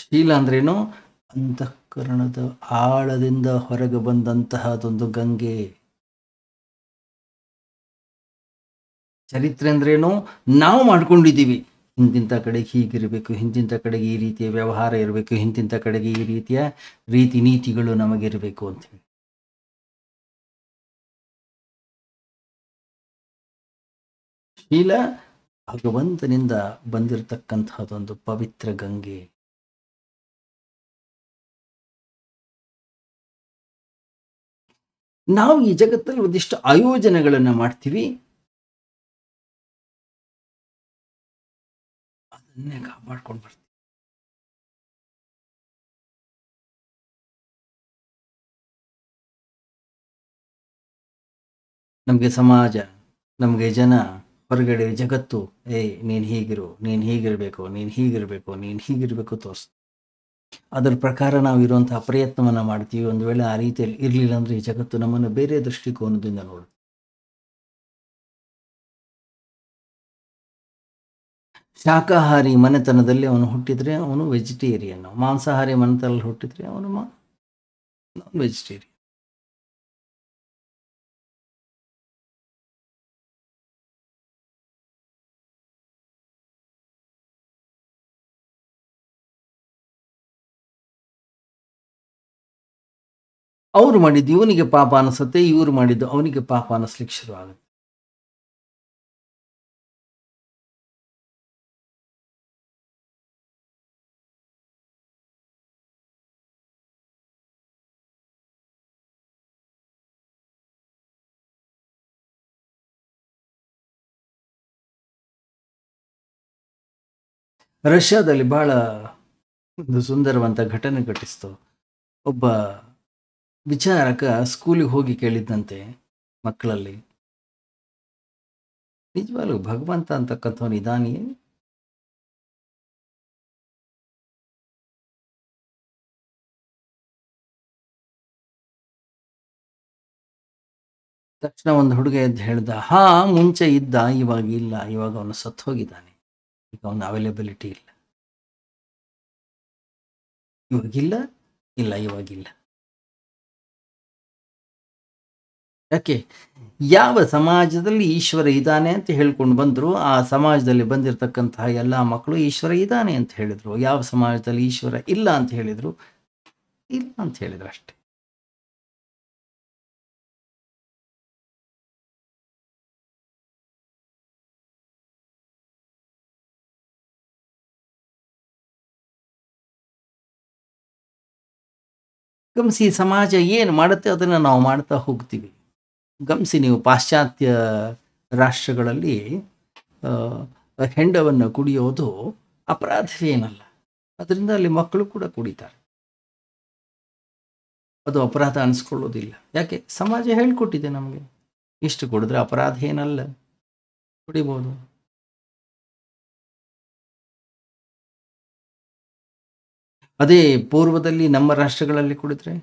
Speaker 1: ಶೀಲ ಅಂದ್ರೇನು? ಅಂತಃಕರಣದ ಆಳದಿಂದ ಹೊರಗೆ ಬಂದಂತಹದೊಂದು ಗಂಗೆ. ಚರಿತ್ರೆ ಅಂದ್ರೇನು? ನಾವು ಮಾಡ್ಕೊಂಡಿದ್ದೀವಿ, ಇಂತಿಂಥ ಕಡೆಗೆ ಹೀಗಿರಬೇಕು, ಇಂತಿಂಥ ಕಡೆಗೆ ಈ ರೀತಿಯ ವ್ಯವಹಾರ ಇರಬೇಕು, ಇಂತಿಂಥ ಕಡೆಗೆ ಈ ರೀತಿಯ ರೀತಿ ನೀತಿಗಳು ನಮಗಿರಬೇಕು ಅಂತೇಳಿ. ಶೀಲ ಭಗವಂತನಿಂದ ಬಂದಿರತಕ್ಕಂತಹದೊಂದು ಪವಿತ್ರ ಗಂಗೆ. ನಾವು ಈ ಜಗತ್ತಲ್ಲಿ ಒಂದಿಷ್ಟು ಆಯೋಜನೆಗಳನ್ನು ಮಾಡ್ತೀವಿ, ಅದನ್ನೇ ಕಾಪಾಡ್ಕೊಂಡು ಬರ್ತೀವಿ. ನಮಗೆ ಸಮಾಜ, ನಮಗೆ ಜನ, ಹೊರಗಡೆ ಜಗತ್ತು, ನೀನು ಹೀಗಿರು, ನೀನು ಹೀಗಿರಬೇಕು, ನೀನು ಹೀಗಿರಬೇಕು, ನೀನು ಹೀಗಿರಬೇಕು ತೋರಿಸ್. ಅದರ ಪ್ರಕಾರ ನಾವು ಇರುವಂತಹ ಪ್ರಯತ್ನವನ್ನು ಮಾಡ್ತೀವಿ. ಒಂದು ವೇಳೆ ಆ ರೀತಿಯಲ್ಲಿ ಇರಲಿಲ್ಲ ಅಂದರೆ ಈ ಜಗತ್ತು ನಮ್ಮನ್ನು ಬೇರೆ ದೃಷ್ಟಿಕೋನದಿಂದ ನೋಡು. ಶಾಕಾಹಾರಿ ಮನೆತನದಲ್ಲಿ ಅವನು ಹುಟ್ಟಿದರೆ ಅವನು ವೆಜಿಟೇರಿಯನ್, ಮಾಂಸಾಹಾರಿ ಮನೆತನದಲ್ಲಿ ಹುಟ್ಟಿದರೆ ಅವನು ನಾನ್ ವೆಜಿಟೇರಿಯನ್. ಅವ್ರು ಮಾಡಿದ್ದು ಇವನಿಗೆ ಪಾಪ ಅನಿಸುತ್ತೆ, ಇವ್ರು ಮಾಡಿದ್ದು ಅವನಿಗೆ ಪಾಪ ಅನ್ನಿಸ್ಲಿಕ್ಕೆ ಶುರು ಆಗುತ್ತೆ. ರಷ್ಯಾದಲ್ಲಿ ಬಹಳ ಒಂದು ಸುಂದರವಂತ ಘಟನೆ ಘಟಿಸ್ತು. ಒಬ್ಬ ವಿಚಾರಕ ಸ್ಕೂಲಿಗೆ ಹೋಗಿ ಕೇಳಿದ್ದಂತೆ ಮಕ್ಕಳಲ್ಲಿ, ನಿಜವಾಗ್ಲೂ ಭಗವಂತ ಅಂತಕ್ಕಂಥವನು ಇದಾನಿಯೇ? ತಕ್ಷಣ ಒಂದು ಹುಡುಗ ಎದ್ದು ಹೇಳ್ದ, ಮುಂಚೆ ಇದ್ದ, ಇವಾಗ ಇಲ್ಲ, ಇವಾಗ ಅವನು ಸತ್ತು ಹೋಗಿದ್ದಾನೆ, ಈಗ ಅವನ ಅವೈಲೇಬಿಲಿಟಿ ಇಲ್ಲ. ಇವಾಗಿಲ್ಲ, ಇಲ್ಲ ಇವಾಗಿಲ್ಲ. ಯಾಕೆ? ಯಾವ ಸಮಾಜದಲ್ಲಿ ಈಶ್ವರ ಇದ್ದಾನೆ ಅಂತ ಹೇಳ್ಕೊಂಡು ಬಂದ್ರು, ಆ ಸಮಾಜದಲ್ಲಿ ಬಂದಿರತಕ್ಕಂತಹ ಎಲ್ಲ ಮಕ್ಕಳು ಈಶ್ವರ ಇದ್ದಾನೆ ಅಂತ ಹೇಳಿದ್ರು. ಯಾವ ಸಮಾಜದಲ್ಲಿ ಈಶ್ವರ ಇಲ್ಲ ಅಂತ ಹೇಳಿದ್ರು, ಇಲ್ಲ ಅಂತ ಹೇಳಿದ್ರು ಅಷ್ಟೆ. ಗಮನಿಸಿ, ಸಮಾಜ ಏನು ಮಾಡುತ್ತೆ ಅದನ್ನು ನಾವು ಮಾಡ್ತಾ ಹೋಗ್ತೀವಿ. ಗಮನಿಸಿ, ನೀವು ಪಾಶ್ಚಾತ್ಯ ರಾಷ್ಟ್ರಗಳಲ್ಲಿ ಹೆಂಡವನ್ನು ಕುಡಿಯೋದು ಅಪರಾಧವೇನಲ್ಲ, ಅದರಿಂದ ಅಲ್ಲಿ ಮಕ್ಕಳು ಕೂಡ ಕುಡಿತಾರೆ, ಅದು ಅಪರಾಧ ಅನಿಸ್ಕೊಳ್ಳೋದಿಲ್ಲ. ಯಾಕೆ? ಸಮಾಜ ಹೇಳ್ಕೊಟ್ಟಿದೆ ನಮಗೆ. ಇಷ್ಟು ಕುಡಿದ್ರೆ ಅಪರಾಧ ಏನಲ್ಲ, ಕುಡಿಬೋದು. ಅದೇ ಪೂರ್ವದಲ್ಲಿ ನಮ್ಮ ರಾಷ್ಟ್ರಗಳಲ್ಲಿ ಕುಡಿದ್ರೆ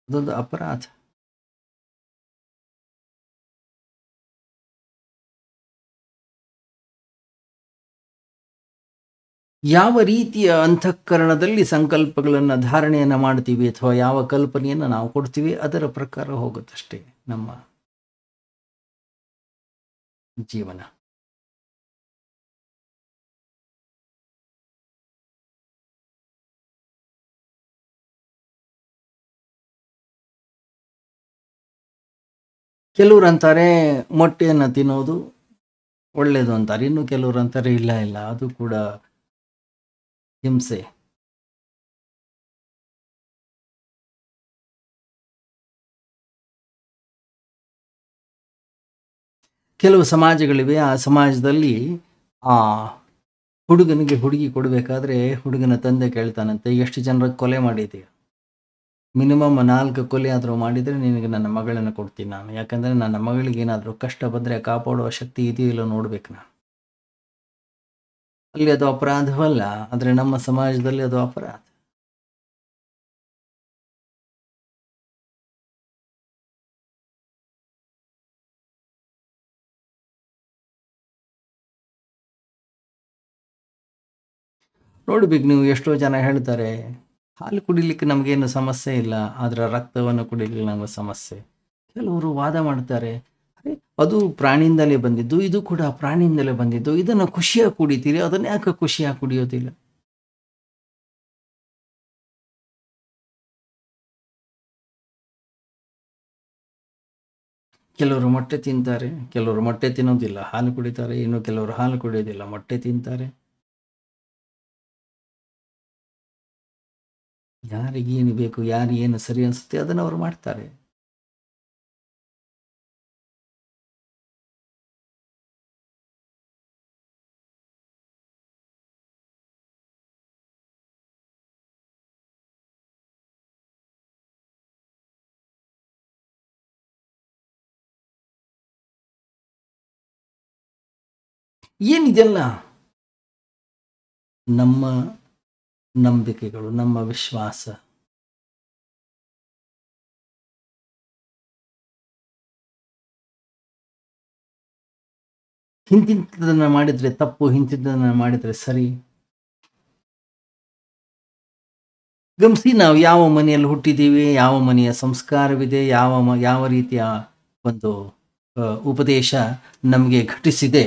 Speaker 1: ಅದೊಂದು ಅಪರಾಧ. ಯಾವ ರೀತಿಯ ಅಂತಃಕರಣದಲ್ಲಿ ಸಂಕಲ್ಪಗಳನ್ನು ಧಾರಣೆಯನ್ನು ಮಾಡ್ತೀವಿ ಅಥವಾ ಯಾವ ಕಲ್ಪನೆಯನ್ನು ನಾವು ಕೊಡ್ತೀವಿ ಅದರ ಪ್ರಕಾರ ಹೋಗುತ್ತಷ್ಟೇ ನಮ್ಮ ಜೀವನ. ಕೆಲವರು ಅಂತಾರೆ ಮೊಟ್ಟೆಯನ್ನು ತಿನ್ನೋದು ಒಳ್ಳೆಯದು ಅಂತಾರೆ, ಇನ್ನು ಕೆಲವರು ಅಂತಾರೆ ಇಲ್ಲ ಇಲ್ಲ ಅದು ಕೂಡ ಹಿಂಸೆ. ಕೆಲವು ಸಮಾಜಗಳಿವೆ, ಆ ಸಮಾಜದಲ್ಲಿ ಆ ಹುಡುಗನಿಗೆ ಹುಡುಗಿ ಕೊಡಬೇಕಾದ್ರೆ ಹುಡುಗನ ತಂದೆ ಕೇಳ್ತಾನಂತೆ, ಎಷ್ಟು ಜನರ ಕೊಲೆ ಮಾಡಿದೀಯ, ಮಿನಿಮಮ್ 4 ಕೊಲೆ ಆದರೂ ಮಾಡಿದರೆ ನಿನಗೆ ನನ್ನ ಮಗಳನ್ನು ಕೊಡ್ತೀನಿ ನಾನು, ಯಾಕಂದರೆ ನನ್ನ ಮಗಳಿಗೆ ಏನಾದರೂ ಕಷ್ಟ ಬಂದರೆ ಕಾಪಾಡುವ ಶಕ್ತಿ ಇದೆಯೋ ಇಲ್ಲೋ ನೋಡ್ಬೇಕು ನಾನು. ಅಲ್ಲಿ ಅದು ಅಪರಾಧವಲ್ಲ, ಆದರೆ ನಮ್ಮ ಸಮಾಜದಲ್ಲಿ ಅದು ಅಪರಾಧ. ನೋಡ್ಬೇಕು ನೀವು, ಎಷ್ಟೋ ಜನ ಹೇಳ್ತಾರೆ ಹಾಲು ಕುಡಿಲಿಕ್ಕೆ ನಮಗೇನು ಸಮಸ್ಯೆ ಇಲ್ಲ, ಆದರೆ ರಕ್ತವನ್ನು ಕುಡಿಲಿಕ್ಕೆ ನಮಗೆ ಸಮಸ್ಯೆ. ಕೆಲವರು ವಾದ ಮಾಡ್ತಾರೆ, ಅರೆ ಅದು ಪ್ರಾಣಿಯಿಂದಲೇ ಬಂದಿದ್ದು, ಇದು ಕೂಡ ಪ್ರಾಣಿಯಿಂದಲೇ ಬಂದಿದ್ದು, ಇದನ್ನು ಖುಷಿಯಾಗಿ ಕುಡಿತೀರಿ, ಅದನ್ನು ಯಾಕೆ ಖುಷಿಯಾಗಿ ಕುಡಿಯೋದಿಲ್ಲ? ಕೆಲವರು ಮೊಟ್ಟೆ ತಿಂತಾರೆ, ಕೆಲವರು ಮೊಟ್ಟೆ ತಿನ್ನೋದಿಲ್ಲ, ಹಾಲು ಕುಡಿತಾರೆ, ಇನ್ನು ಕೆಲವರು ಹಾಲು ಕುಡಿಯೋದಿಲ್ಲ, ಮೊಟ್ಟೆ ತಿಂತಾರೆ. ಯಾರಿಗೇನು ಬೇಕು, ಯಾರಿಗೇನು ಸರಿ ಅನಿಸುತ್ತೆ ಅದನ್ನು ಅವರು ಮಾಡ್ತಾರೆ. ಏನಿದೆಲ್ಲ ನಮ್ಮ ನಂಬಿಕೆಗಳು, ನಮ್ಮ ವಿಶ್ವಾಸ. ಹಿಂತಿಂಥದನ್ನು ಮಾಡಿದರೆ ತಪ್ಪು, ಹಿಂತಿದ್ದನ್ನು ಮಾಡಿದರೆ ಸರಿ. ಗಮನಿಸಿ, ನಾವು ಯಾವ ಮನೆಯಲ್ಲಿ ಹುಟ್ಟಿದ್ದೀವಿ, ಯಾವ ಮನೆಯ ಸಂಸ್ಕಾರವಿದೆ, ಯಾವ ರೀತಿಯ ಒಂದು ಉಪದೇಶ ನಮಗೆ ಘಟಿಸಿದೆ,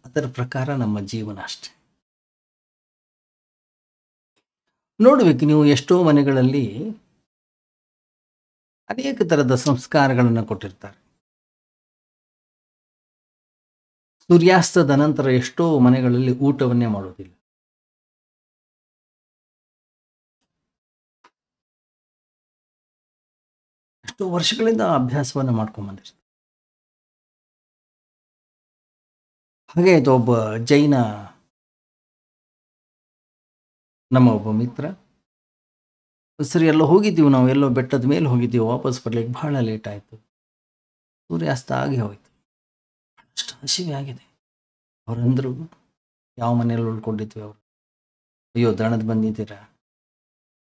Speaker 1: ಅದರ ಪ್ರಕಾರ ನಮ್ಮ ಜೀವನ ಅಷ್ಟೆ. ನೋಡ್ಬೇಕು ನೀವು, ಎಷ್ಟೋ ಮನೆಗಳಲ್ಲಿ ಅನೇಕ ಥರದ ಸಂಸ್ಕಾರಗಳನ್ನು ಕೊಟ್ಟಿರ್ತಾರೆ. ಸೂರ್ಯಾಸ್ತದ ನಂತರ ಎಷ್ಟೋ ಮನೆಗಳಲ್ಲಿ ಊಟವನ್ನೇ ಮಾಡೋದಿಲ್ಲ. ಎಷ್ಟೋ ವರ್ಷಗಳಿಂದ ಅಭ್ಯಾಸವನ್ನು ಮಾಡ್ಕೊಂಡು ಬಂದಿರ್ತಾರೆ. ಹಾಗೆ ಇದು ಒಬ್ಬ ಜೈನ ನಮ್ಮ ಒಬ್ಬ ಮಿತ್ರ, ಸರಿ ಎಲ್ಲೋ ಹೋಗಿದ್ದೀವಿ ನಾವು, ಎಲ್ಲೋ ಬೆಟ್ಟದ ಮೇಲೆ ಹೋಗಿದ್ದೀವಿ, ವಾಪಸ್ ಬರ್ಲಿಕ್ಕೆ ಬಹಳ ಲೇಟ್ ಆಯಿತು, ಸೂರ್ಯಾಸ್ತ ಆಗಿ ಹೋಯಿತು, ಅಷ್ಟು ಹಸಿವೆ ಆಗಿದೆ. ಅವರಂದರು, ಯಾವ ಮನೆಯಲ್ಲಿ ಉಳ್ಕೊಂಡಿದ್ವಿ ಅವರು, ಅಯ್ಯೋ ದಣದ ಬಂದಿದ್ದೀರಾ,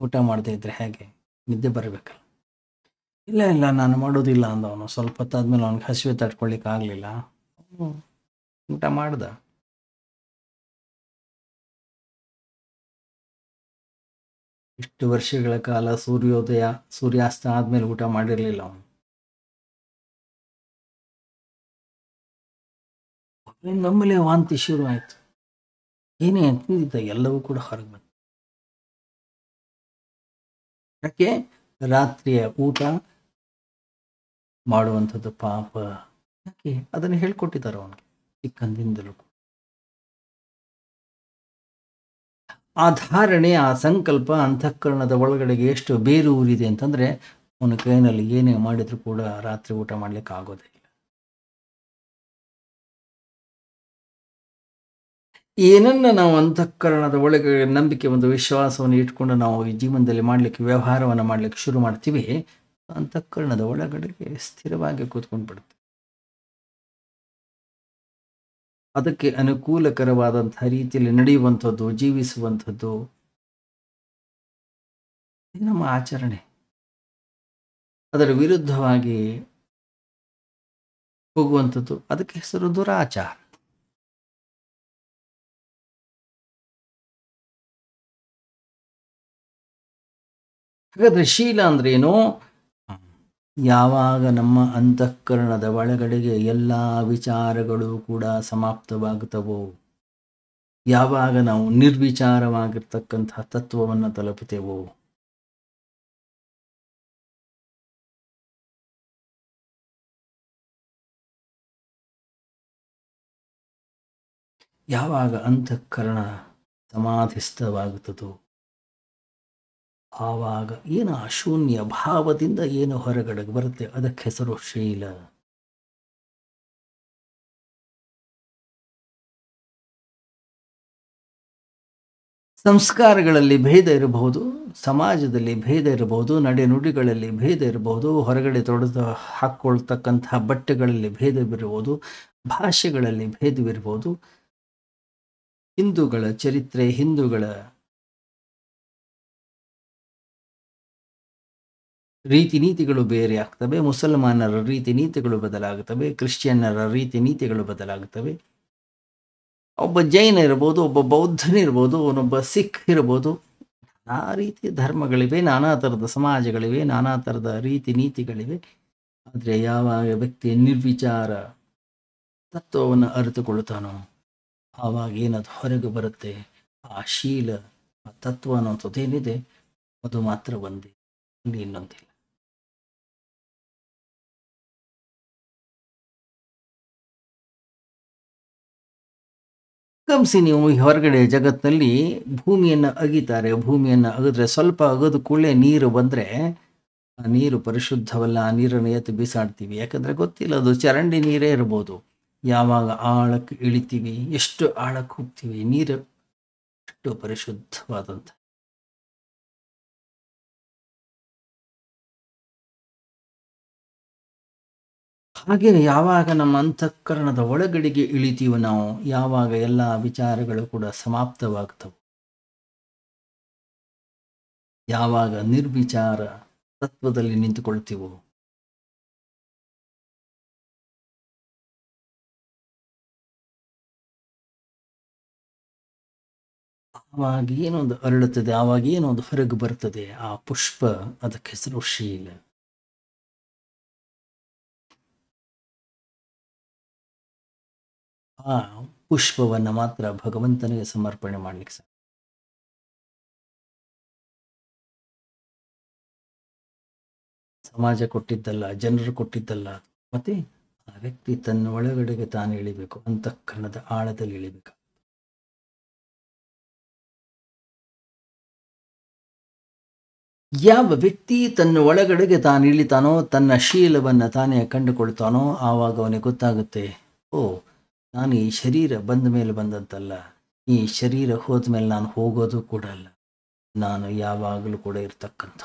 Speaker 1: ಊಟ ಮಾಡದೇ ಇದ್ರೆ ಹೇಗೆ, ನಿದ್ದೆ ಬರಬೇಕಲ್ಲ. ಇಲ್ಲ ಇಲ್ಲ ನಾನು ಮಾಡೋದಿಲ್ಲ ಅಂದವನು. ಸ್ವಲ್ಪ ಹೊತ್ತಾದ್ಮೇಲೆ ಅವ್ನಿಗೆ ಹಸಿವೆ ತಡ್ಕೊಳ್ಳಿಕ್ಕೆ ಆಗಲಿಲ್ಲ, ಊಟ ಮಾಡ್ದ. ಇಷ್ಟು ವರ್ಷಗಳ ಕಾಲ ಸೂರ್ಯೋದಯ ಸೂರ್ಯಾಸ್ತ ಆದ್ಮೇಲೆ ಊಟ ಮಾಡಿರಲಿಲ್ಲ ಅವನು. ನಮ್ಮಲ್ಲೇ ವಾಂತಿ ಶುರು ಆಯಿತು. ಏನೇ ತಿಂದಿದ್ದ ಎಲ್ಲವೂ ಕೂಡ ಹೊರಗೆ ಬಂತು. ಯಾಕೆ? ರಾತ್ರಿಯ ಊಟ ಮಾಡುವಂಥದ್ದು ಪಾಪ. ಯಾಕೆ? ಅದನ್ನು ಹೇಳ್ಕೊಟ್ಟಿದ್ದಾರೆ ಅವನಿಗೆ ಚಿಕ್ಕಂದಿಂದಲೂ. ಆ ಧಾರಣೆ, ಆ ಸಂಕಲ್ಪ ಅಂತಃಕರಣದ ಒಳಗಡೆಗೆ ಎಷ್ಟು ಬೇರು ಊರಿದೆ ಅಂತಂದರೆ, ಅವನ ಕೈನಲ್ಲಿ ಏನೇ ಮಾಡಿದರೂ ಕೂಡ ರಾತ್ರಿ ಊಟ ಮಾಡಲಿಕ್ಕೆ ಆಗೋದೇ ಇಲ್ಲ. ಏನನ್ನ ನಾವು ಅಂತಃಕರಣದ ಒಳಗೆ ನಂಬಿಕೆ ಒಂದು ವಿಶ್ವಾಸವನ್ನು ಇಟ್ಕೊಂಡು ನಾವು ಈ ಜೀವನದಲ್ಲಿ ಮಾಡಲಿಕ್ಕೆ ವ್ಯವಹಾರವನ್ನು ಮಾಡಲಿಕ್ಕೆ ಶುರು ಮಾಡ್ತೀವಿ, ಅಂತಃಕರಣದ ಒಳಗಡೆಗೆ ಸ್ಥಿರವಾಗಿ ಕೂತ್ಕೊಂಡು ಬಿಡುತ್ತೆ. ಅದಕ್ಕೆ ಅನುಕೂಲಕರವಾದಂತಹ ರೀತಿಯಲ್ಲಿ ನಡೆಯುವಂಥದ್ದು, ಜೀವಿಸುವಂಥದ್ದು ಇದು ನಮ್ಮ ಆಚರಣೆ. ಅದರ ವಿರುದ್ಧವಾಗಿ ಹೋಗುವಂಥದ್ದು ಅದಕ್ಕೆ ಹೆಸರು ದುರಾಚಾರ. ಹಾಗಾದ್ರೆ ಶೀಲ ಅಂದ್ರೆ ಏನು? ಯಾವಾಗ ನಮ್ಮ ಅಂತಃಕರಣದ ಒಳಗಡೆಗೆ ಎಲ್ಲ ವಿಚಾರಗಳು ಕೂಡ ಸಮಾಪ್ತವಾಗುತ್ತವೋ, ಯಾವಾಗ ನಾವು ನಿರ್ವಿಚಾರವಾಗಿರ್ತಕ್ಕಂತಹ ತತ್ವವನ್ನು ತಲುಪುತ್ತೇವೋ, ಯಾವಾಗ ಅಂತಃಕರಣ ಸಮಾಧಿಸ್ಥವಾಗುತ್ತದೋ, ಆವಾಗ ಏನು ಆ ಶೂನ್ಯ ಭಾವದಿಂದ ಏನು ಹೊರಗಡೆ ಬರುತ್ತೆ ಅದಕ್ಕೆ ಹೆಸರು ಶೀಲ. ಸಂಸ್ಕಾರಗಳಲ್ಲಿ ಭೇದ ಇರಬಹುದು, ಸಮಾಜದಲ್ಲಿ ಭೇದ ಇರಬಹುದು, ನಡೆನುಡಿಗಳಲ್ಲಿ ಭೇದ ಇರಬಹುದು, ಹೊರಗಡೆ ತೊಡೆದು ಹಾಕ್ಕೊಳ್ತಕ್ಕಂತಹ ಬಟ್ಟೆಗಳಲ್ಲಿ ಭೇದವಿರಬಹುದು, ಭಾಷೆಗಳಲ್ಲಿ ಭೇದವಿರಬಹುದು, ಹಿಂದೂಗಳ ಚರಿತ್ರೆ, ಹಿಂದೂಗಳ ರೀತಿ ನೀತಿಗಳು ಬೇರೆ ಆಗ್ತವೆ, ಮುಸಲ್ಮಾನರ ರೀತಿ ನೀತಿಗಳು ಬದಲಾಗುತ್ತವೆ, ಕ್ರಿಶ್ಚಿಯನ್ನರ ರೀತಿ ನೀತಿಗಳು ಬದಲಾಗುತ್ತವೆ. ಒಬ್ಬ ಜೈನ ಇರ್ಬೋದು, ಒಬ್ಬ ಬೌದ್ಧನಿರ್ಬೋದು, ಅವನೊಬ್ಬ ಸಿಖ್ ಇರ್ಬೋದು. ನಾನಾ ರೀತಿಯ ಧರ್ಮಗಳಿವೆ, ನಾನಾ ಥರದ ಸಮಾಜಗಳಿವೆ, ನಾನಾ ಥರದ ರೀತಿ ನೀತಿಗಳಿವೆ. ಆದರೆ ಯಾವಾಗ ವ್ಯಕ್ತಿ ನಿರ್ವಿಚಾರ ತತ್ವವನ್ನು ಅರಿತುಕೊಳ್ತಾನೋ ಆವಾಗ ಏನದು ಹೊರಗೆ ಬರುತ್ತೆ, ಆ ಶೀಲ, ಆ ತತ್ವ ಅನ್ನೋಂಥದ್ದೇನಿದೆ ಅದು ಮಾತ್ರ ಒಂದೇ, ಇಲ್ಲಿ ಇನ್ನೊಂದಿಲ್ಲ. ಗಮನಿಸಿ ನೀವು ಹೊರಗಡೆ ಜಗತ್ತಿನಲ್ಲಿ ಭೂಮಿಯನ್ನು ಅಗಿತಾರೆ, ಭೂಮಿಯನ್ನು ಅಗಿದ್ರೆ ಸ್ವಲ್ಪ ಅಗದು ಕೂಡಲೇ ನೀರು ಬಂದರೆ ಆ ನೀರು ಪರಿಶುದ್ಧವಲ್ಲ, ಆ ನೀರನ್ನು ಎತ್ತಿ ಬಿಸಾಡ್ತೀವಿ. ಯಾಕಂದರೆ ಗೊತ್ತಿಲ್ಲ, ಅದು ಚರಂಡಿ ನೀರೇ ಇರ್ಬೋದು. ಯಾವಾಗ ಆಳಕ್ಕೆ ಇಳಿತೀವಿ, ಎಷ್ಟು ಆಳಕ್ಕೆ ಹೋಗ್ತೀವಿ, ನೀರು ಅಷ್ಟು ಪರಿಶುದ್ಧವಾದಂಥ. ಹಾಗೆ ಯಾವಾಗ ನಮ್ಮ ಅಂತಃಕರಣದ ಒಳಗಡೆಗೆ ಇಳಿತೀವಿ ನಾವು, ಯಾವಾಗ ಎಲ್ಲ ವಿಚಾರಗಳು ಕೂಡ ಸಮಾಪ್ತವಾಗ್ತವೆ, ಯಾವಾಗ ನಿರ್ವಿಚಾರ ತತ್ವದಲ್ಲಿ ನಿಂತುಕೊಳ್ತೀವೋ, ಆವಾಗ ಏನೊಂದು ಅರಳುತ್ತದೆ, ಆವಾಗ ಏನೊಂದು ಹೊರಗೆ ಬರ್ತದೆ, ಆ ಪುಷ್ಪ, ಅದಕ್ಕೆ ಹೆಸರು ಶೀಲ. ಆ ಪುಷ್ಪವನ್ನು ಮಾತ್ರ ಭಗವಂತನಿಗೆ ಸಮರ್ಪಣೆ ಮಾಡ್ಲಿಕ್ಕೆ ಸಾಧ್ಯ. ಸಮಾಜ ಕೊಟ್ಟಿದ್ದಲ್ಲ, ಜನರು ಕೊಟ್ಟಿದ್ದಲ್ಲ. ಮತ್ತೆ ಆ ವ್ಯಕ್ತಿ ತನ್ನ ಒಳಗಡೆಗೆ ತಾನು ಇಳಿಬೇಕು, ಅಂತಃಕರಣದ ಆಳದಲ್ಲಿ ಇಳಿಬೇಕು. ಯಾವ ವ್ಯಕ್ತಿ ತನ್ನ ಒಳಗಡೆಗೆ ತಾನು ಇಳಿತಾನೋ, ತನ್ನ ಶೀಲವನ್ನು ತಾನೇ ಕಂಡುಕೊಳ್ತಾನೋ, ಆವಾಗ ಅವನಿಗೆ ಗೊತ್ತಾಗುತ್ತೆ, ಓ, ನಾನು ಈ ಶರೀರ ಬಂದ ಮೇಲೆ ಬಂದಂತಲ್ಲ, ಈ ಶರೀರ ಹೋದ ಮೇಲೆ ನಾನು ಹೋಗೋದು ಕೂಡ ಅಲ್ಲ, ನಾನು ಯಾವಾಗಲೂ ಕೂಡ ಇರ್ತಕ್ಕಂಥ.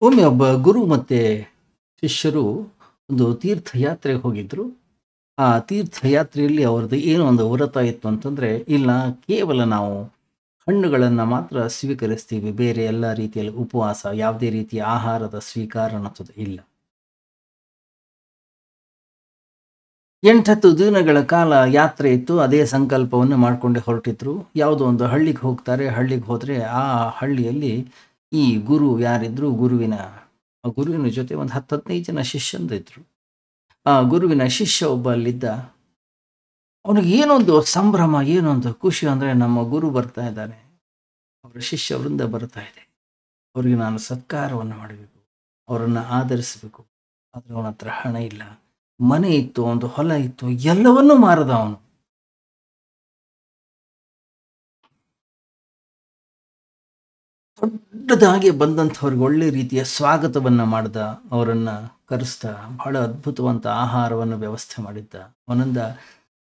Speaker 1: ಒಮ್ಮೆ ಒಬ್ಬ ಗುರು ಮತ್ತು ಶಿಷ್ಯರು ಒಂದು ತೀರ್ಥಯಾತ್ರೆಗೆ ಹೋಗಿದ್ರು. ಆ ತೀರ್ಥಯಾತ್ರೆಯಲ್ಲಿ ಅವ್ರದ್ದು ಏನೋ ಒಂದು ವ್ರತ ಇತ್ತು ಅಂತಂದರೆ, ಇಲ್ಲ ಕೇವಲ ನಾವು ಹಣ್ಣುಗಳನ್ನು ಮಾತ್ರ ಸ್ವೀಕರಿಸ್ತೀವಿ, ಬೇರೆ ಎಲ್ಲ ರೀತಿಯಲ್ಲಿ ಉಪವಾಸ, ಯಾವುದೇ ರೀತಿಯ ಆಹಾರದ ಸ್ವೀಕಾರ ಅನ್ನೋದು ಇಲ್ಲ. 8-10 ದಿನಗಳ ಕಾಲ ಯಾತ್ರೆ ಇತ್ತು. ಅದೇ ಸಂಕಲ್ಪವನ್ನು ಮಾಡಿಕೊಂಡೆ ಹೊರಟಿದ್ರು. ಯಾವುದೋ ಒಂದು ಹಳ್ಳಿಗೆ ಹೋಗ್ತಾರೆ. ಹಳ್ಳಿಗೆ ಹೋದರೆ ಆ ಹಳ್ಳಿಯಲ್ಲಿ ಈ ಗುರು ಯಾರಿದ್ರು, ಆ ಗುರುವಿನ ಜೊತೆ ಒಂದು 10-15 ಜನ ಶಿಷ್ಯಂದಿದ್ರು. ಆ ಗುರುವಿನ ಶಿಷ್ಯ ಒಬ್ಬ ಅಲ್ಲಿದ್ದ. ಅವನಿಗೆ ಏನೊಂದು ಸಂಭ್ರಮ, ಏನೊಂದು ಖುಷಿ ಅಂದರೆ ನಮ್ಮ ಗುರು ಬರ್ತಾ ಇದ್ದಾರೆ, ಅವರ ಶಿಷ್ಯ ವೃಂದ ಬರ್ತಾ ಇದೆ, ಅವರಿಗೆ ನಾನು ಸತ್ಕಾರವನ್ನು ಮಾಡಬೇಕು, ಅವರನ್ನು ಆಧರಿಸಬೇಕು. ಆದರೆ ಅವನ ಹತ್ರ ಹಣ ಇಲ್ಲ. ಮನೆ ಇತ್ತು, ಒಂದು ಹೊಲ ಇತ್ತು, ಎಲ್ಲವನ್ನೂ ಮಾರದ ಅವನು. ದೊಡ್ಡದಾಗಿ ಬಂದಂಥವ್ರಿಗೆ ಒಳ್ಳೆ ರೀತಿಯ ಸ್ವಾಗತವನ್ನ ಮಾಡ್ದ, ಅವರನ್ನ ಕರೆಸ್ದ, ಬಹಳ ಅದ್ಭುತವಂತ ಆಹಾರವನ್ನು ವ್ಯವಸ್ಥೆ ಮಾಡಿದ್ದ. ಅವನಂದ,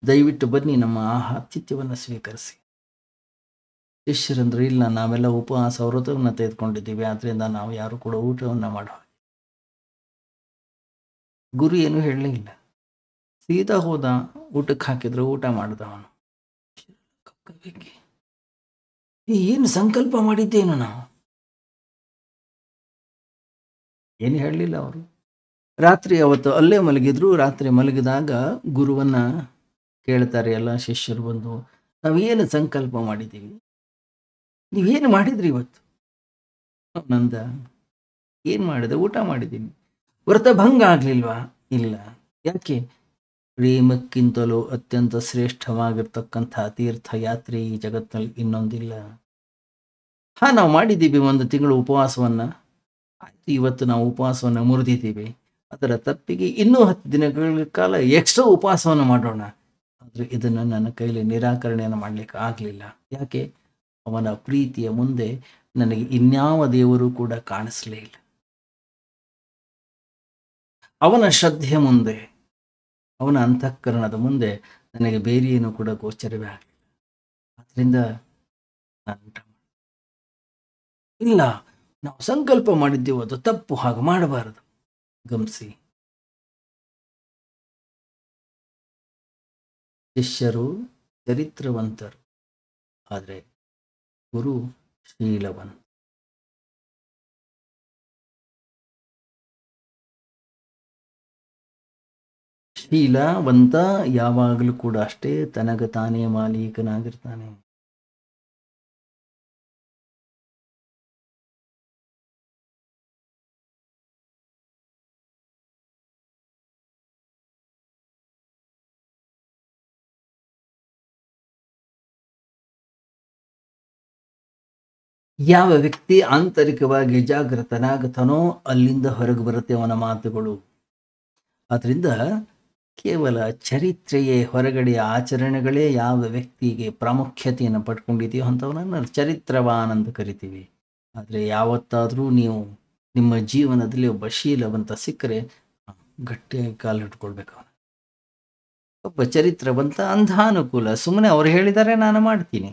Speaker 1: ದಯವಿಟ್ಟು ಬನ್ನಿ ನಮ್ಮ ಆತಿಥ್ಯವನ್ನು ಸ್ವೀಕರಿಸಿ. ಶಿಷ್ಯರಂದ್ರೆ, ಇಲ್ಲ, ನಾವೆಲ್ಲ ಉಪವಾಸ ವ್ರತವನ್ನು ತೆಗೆದುಕೊಂಡಿದ್ದೀವಿ, ಆದ್ರಿಂದ ನಾವು ಯಾರು ಕೂಡ ಊಟವನ್ನು ಮಾಡೋ. ಗುರು ಏನು ಹೇಳಲಿಲ್ಲ, ಸೀದಾ ಹೋದ, ಊಟಕ್ಕೆ ಹಾಕಿದ್ರು, ಊಟ ಮಾಡ್ದ. ಅವನು ಏನು ಸಂಕಲ್ಪ ಮಾಡಿದ್ದೇನು ನಾವು, ಏನು ಹೇಳಲಿಲ್ಲ ಅವರು. ರಾತ್ರಿ ಅವತ್ತು ಅಲ್ಲೇ ಮಲಗಿದ್ರು. ರಾತ್ರಿ ಮಲಗಿದಾಗ ಗುರುವನ್ನ ಕೇಳ್ತಾರೆ ಎಲ್ಲ ಶಿಷ್ಯರು ಬಂದು, ನಾವೇನು ಸಂಕಲ್ಪ ಮಾಡಿದ್ದೀವಿ, ನೀವೇನು ಮಾಡಿದ್ರಿ ಇವತ್ತು? ನಂದ, ಏನು ಮಾಡಿದೆ? ಊಟ ಮಾಡಿದ್ದೀನಿ. ವ್ರತ ಭಂಗ ಆಗ್ಲಿಲ್ವಾ? ಇಲ್ಲ. ಯಾಕೆ? ಪ್ರೇಮಕ್ಕಿಂತಲೂ ಅತ್ಯಂತ ಶ್ರೇಷ್ಠವಾಗಿರ್ತಕ್ಕಂಥ ತೀರ್ಥಯಾತ್ರೆ ಈ ಜಗತ್ತಿನಲ್ಲಿ ಇನ್ನೊಂದಿಲ್ಲ. ನಾವು ಮಾಡಿದ್ದೀವಿ 1 ತಿಂಗಳು ಉಪವಾಸವನ್ನ. ಆಯ್ತು, ಇವತ್ತು ನಾವು ಉಪವಾಸವನ್ನು ಮುರಿದಿದ್ದೀವಿ. ಅದರ ತಪ್ಪಿಗೆ ಇನ್ನೂ 10 ದಿನಗಳ ಕಾಲ ಎಕ್ಸ್ಟ್ರಾ ಉಪವಾಸವನ್ನು ಮಾಡೋಣ. ಆದರೆ ಇದನ್ನು ನನ್ನ ಕೈಲಿ ನಿರಾಕರಣೆಯನ್ನು ಮಾಡಲಿಕ್ಕೆ ಆಗಲಿಲ್ಲ. ಯಾಕೆ? ಅವನ ಪ್ರೀತಿಯ ಮುಂದೆ ನನಗೆ ಇನ್ಯಾವ ದೇವರು ಕೂಡ ಕಾಣಿಸಲೇ ಇಲ್ಲ. ಅವನ ಶ್ರದ್ಧೆಯ ಮುಂದೆ, ಅವನ ಅಂತಃಕರಣದ ಮುಂದೆ ನನಗೆ ಬೇರೆಯೇನು ಕೂಡ ಗೋಚರವೇ ಆಗಲಿಲ್ಲ. ಆದ್ದರಿಂದ ನಾನು ಊಟ ಇಲ್ಲ, ನಾವು ಸಂಕಲ್ಪ ಮಾಡಿದ್ದೇವೆ, ಅದು ತಪ್ಪು, ಹಾಗೆ ಮಾಡಬಾರದು. ಗಮನಿಸಿ, ಶಿಷ್ಯರು ಚರಿತ್ರವಂತರು, ಆದರೆ ಗುರು ಶೀಲವಂತ. ಶೀಲವಂತ ಯಾವಾಗಲೂ ಕೂಡ ಅಷ್ಟೇ ತನಗ ತಾನೇ ಮಾಲೀಕನಾಗಿರ್ತಾನೆ. ಯಾವ ವ್ಯಕ್ತಿ ಆಂತರಿಕವಾಗಿ ಜಾಗೃತನಾಗುತ್ತಾನೋ ಅಲ್ಲಿಂದ ಹೊರಗೆ ಬರುತ್ತೆ ಅವನ ಮಾತುಗಳು. ಆದ್ರಿಂದ ಕೇವಲ ಚರಿತ್ರೆಯೇ, ಹೊರಗಡೆಯ ಆಚರಣೆಗಳೇ ಯಾವ ವ್ಯಕ್ತಿಗೆ ಪ್ರಾಮುಖ್ಯತೆಯನ್ನು ಪಡ್ಕೊಂಡಿದೆಯೋ ಅಂಥವನನ್ನು ಚರಿತ್ರವಾನ್ ಅಂತ ಕರಿತೀವಿ. ಆದರೆ ಯಾವತ್ತಾದರೂ ನೀವು ನಿಮ್ಮ ಜೀವನದಲ್ಲಿ ಒಬ್ಬ ಶೀಲವಂತ ಸಿಕ್ಕರೆ ಗಟ್ಟಿಯಾಗಿ ಕಾಲು ಹಿಡ್ಕೊಳ್ಬೇಕು. ಅವನು ಒಬ್ಬ ಚರಿತ್ರವಂತ ಅಂಧಾನುಕೂಲ, ಸುಮ್ಮನೆ ಅವ್ರು ಹೇಳಿದ್ದಾರೆ ನಾನು ಮಾಡ್ತೀನಿ.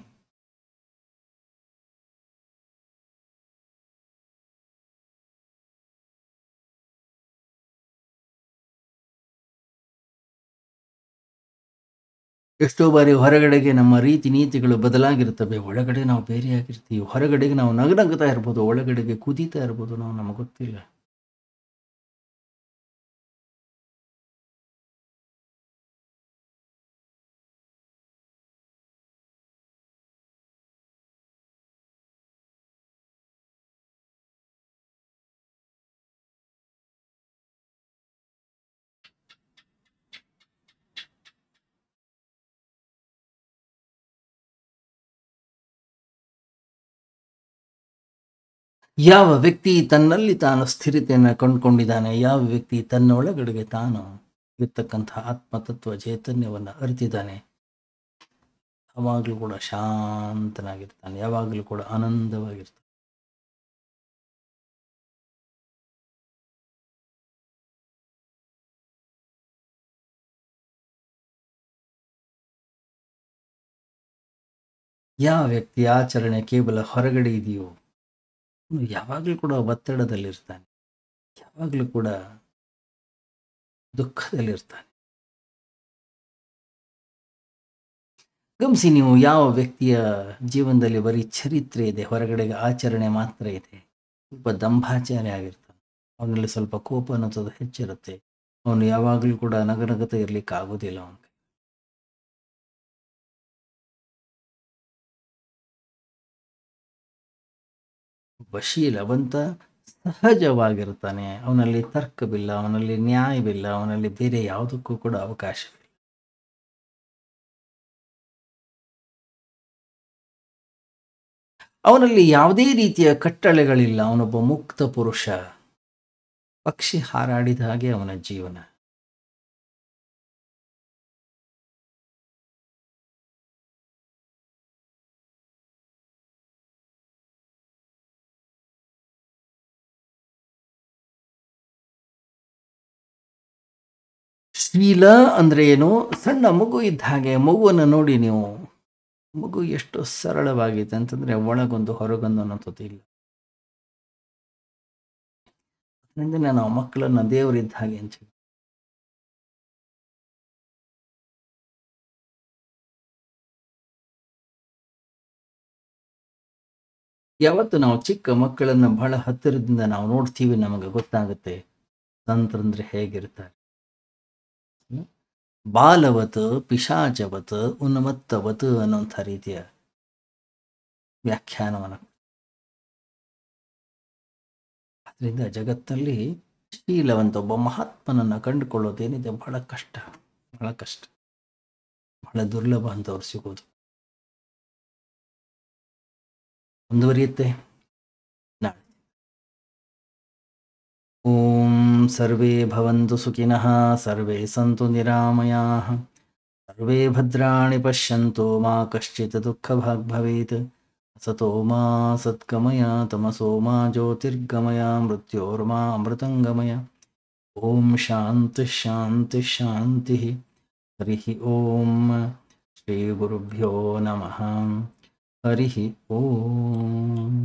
Speaker 1: ಎಷ್ಟೋ ಬಾರಿ ಹೊರಗಡೆಗೆ ನಮ್ಮ ರೀತಿ ನೀತಿಗಳು ಬದಲಾಗಿರ್ತವೆ, ಒಳಗಡೆ ನಾವು ಬೇರೆಯಾಗಿರ್ತೀವಿ. ಹೊರಗಡೆಗೆ ನಾವು ನಗನಗ್ತಾ ಇರ್ಬೋದು, ಒಳಗಡೆಗೆ ಕುದೀತಾ ಇರ್ಬೋದು, ನಮಗೆ ಗೊತ್ತಿಲ್ಲ. ಯಾವ ವ್ಯಕ್ತಿ ತನ್ನಲ್ಲಿ ತಾನು ಸ್ಥಿರತೆಯನ್ನು ಕಂಡುಕೊಂಡಿದ್ದಾನೆ, ಯಾವ ವ್ಯಕ್ತಿ ತನ್ನ ಒಳಗಡೆಗೆ ತಾನು ಇರ್ತಕ್ಕಂಥ ಆತ್ಮತತ್ವ ಚೈತನ್ಯವನ್ನು ಅರಿತಿದ್ದಾನೆ, ಯಾವಾಗಲೂ ಕೂಡ ಶಾಂತನಾಗಿರ್ತಾನೆ, ಯಾವಾಗಲೂ ಕೂಡ ಆನಂದವಾಗಿರ್ತಾನೆ. ಯಾವ ವ್ಯಕ್ತಿ ಆಚರಣೆ ಕೇವಲ ಹೊರಗಡೆ ಇದೆಯೋ ಯಾವಾಗಲೂ ಕೂಡ ಒತ್ತಡದಲ್ಲಿರ್ತಾನೆ, ಯಾವಾಗಲೂ ಕೂಡ ದುಃಖದಲ್ಲಿರ್ತಾನೆ. ಗಮನಿಸಿ, ನೀವು ಯಾವ ವ್ಯಕ್ತಿಯ ಜೀವನದಲ್ಲಿ ಬರೀ ಚರಿತ್ರೆ ಇದೆ, ಹೊರಗಡೆಗೆ ಆಚರಣೆ ಮಾತ್ರ ಇದೆ, ಸ್ವಲ್ಪ ದಂಭಾಚಾರಿ ಆಗಿರ್ತಾನೆ, ಅವನಲ್ಲಿ ಸ್ವಲ್ಪ ಕೋಪ ಅನ್ನೋದು ಹೆಚ್ಚಿರುತ್ತೆ, ಅವನು ಯಾವಾಗಲೂ ಕೂಡ ನಗನಗತ ಇರ್ಲಿಕ್ಕೆ ಆಗೋದಿಲ್ಲ ಅವನಿಗೆ. ಒಬ್ಬ ಶೀಲವಂತ ಸಹಜವಾಗಿರ್ತಾನೆ, ಅವನಲ್ಲಿ ತರ್ಕವಿಲ್ಲ, ಅವನಲ್ಲಿ ನ್ಯಾಯವಿಲ್ಲ, ಅವನಲ್ಲಿ ಬೇರೆ ಯಾವುದಕ್ಕೂ ಕೂಡ ಅವಕಾಶವಿಲ್ಲ. ಅವನಲ್ಲಿ ಯಾವುದೇ ರೀತಿಯ ಕಟ್ಟಳೆಗಳಿಲ್ಲ, ಅವನೊಬ್ಬ ಮುಕ್ತ ಪುರುಷ. ಪಕ್ಷಿ ಹಾರಾಡಿದ ಹಾಗೆ ಅವನ ಜೀವನ. ಶೀಲ ಅಂದ್ರೆ ಏನು? ಸಣ್ಣ ಮಗು ಇದ್ದ ಹಾಗೆ. ಮಗುವನ್ನು ನೋಡಿ ನೀವು, ಮಗು ಎಷ್ಟು ಸರಳವಾಗಿದೆ ಅಂತಂದ್ರೆ ಒಳಗೊಂದು ಹೊರಗೊಂದು ಅನ್ನೋಂಥದ್ದು ಇಲ್ಲ. ಅದರಿಂದ ನಾವು ಮಕ್ಕಳನ್ನ ದೇವರಿದ್ದ ಹಾಗೆ ಅಂತ ಹೇಳಿ. ಯಾವತ್ತು ನಾವು ಚಿಕ್ಕ ಮಕ್ಕಳನ್ನ ಬಹಳ ಹತ್ತಿರದಿಂದ ನಾವು ನೋಡ್ತೀವಿ, ನಮಗೆ ಗೊತ್ತಾಗುತ್ತೆ ಸಂತರಂದ್ರೆ ಹೇಗಿರ್ತಾರೆ. ಬಾಲವತ್ ಪಿಶಾಚವತ್ ಉನ್ಮತ್ತವತ್ ಅನ್ನೋಂಥ ರೀತಿಯ ವ್ಯಾಖ್ಯಾನವನ್ನು. ಅದರಿಂದ ಜಗತ್ತಲ್ಲಿ ಶೀಲವಂತ ಒಬ್ಬ ಮಹಾತ್ಮನನ್ನು ಕಂಡುಕೊಳ್ಳೋದೇನಿದೆ ಬಹಳ ಕಷ್ಟ, ಬಹಳ ಕಷ್ಟ, ಬಹಳ ದುರ್ಲಭ ಅಂತವ್ರು ಸಿಗೋದು. ಮುಂದುವರಿಯುತ್ತೆ ನಾಳೆ. ಓಂ ಸರ್ವೇ ಭವಂತು ಸುಖಿನಃ, ಸರ್ವೇ ಸಂತು ನಿರಾಮಯಾಃ, ಸರ್ವೇ ಭದ್ರಾಣಿ ಪಶ್ಯಂತು ಮಾ ಕಶ್ಚಿತ್ ದುಃಖಭಾಗ್ ಭವೇತ್. ಸತೋ ಮಾ ಸತ್ಗಮಯ, ತಮಸೋ ಮಾ ಜ್ಯೋತಿರ್ಗಮಯ, ಮೃತ್ಯೋರ್ಮಾ ಅಮೃತಂಗಮಯ. ಓಂ ಶಾಂತಿ ಶಾಂತಿ ಶಾಂತಿ. ಹರಿ ಓಂ. ಶ್ರೀ ಗುರುಭ್ಯೋ ನಮಃ. ಹರಿ ಓಂ.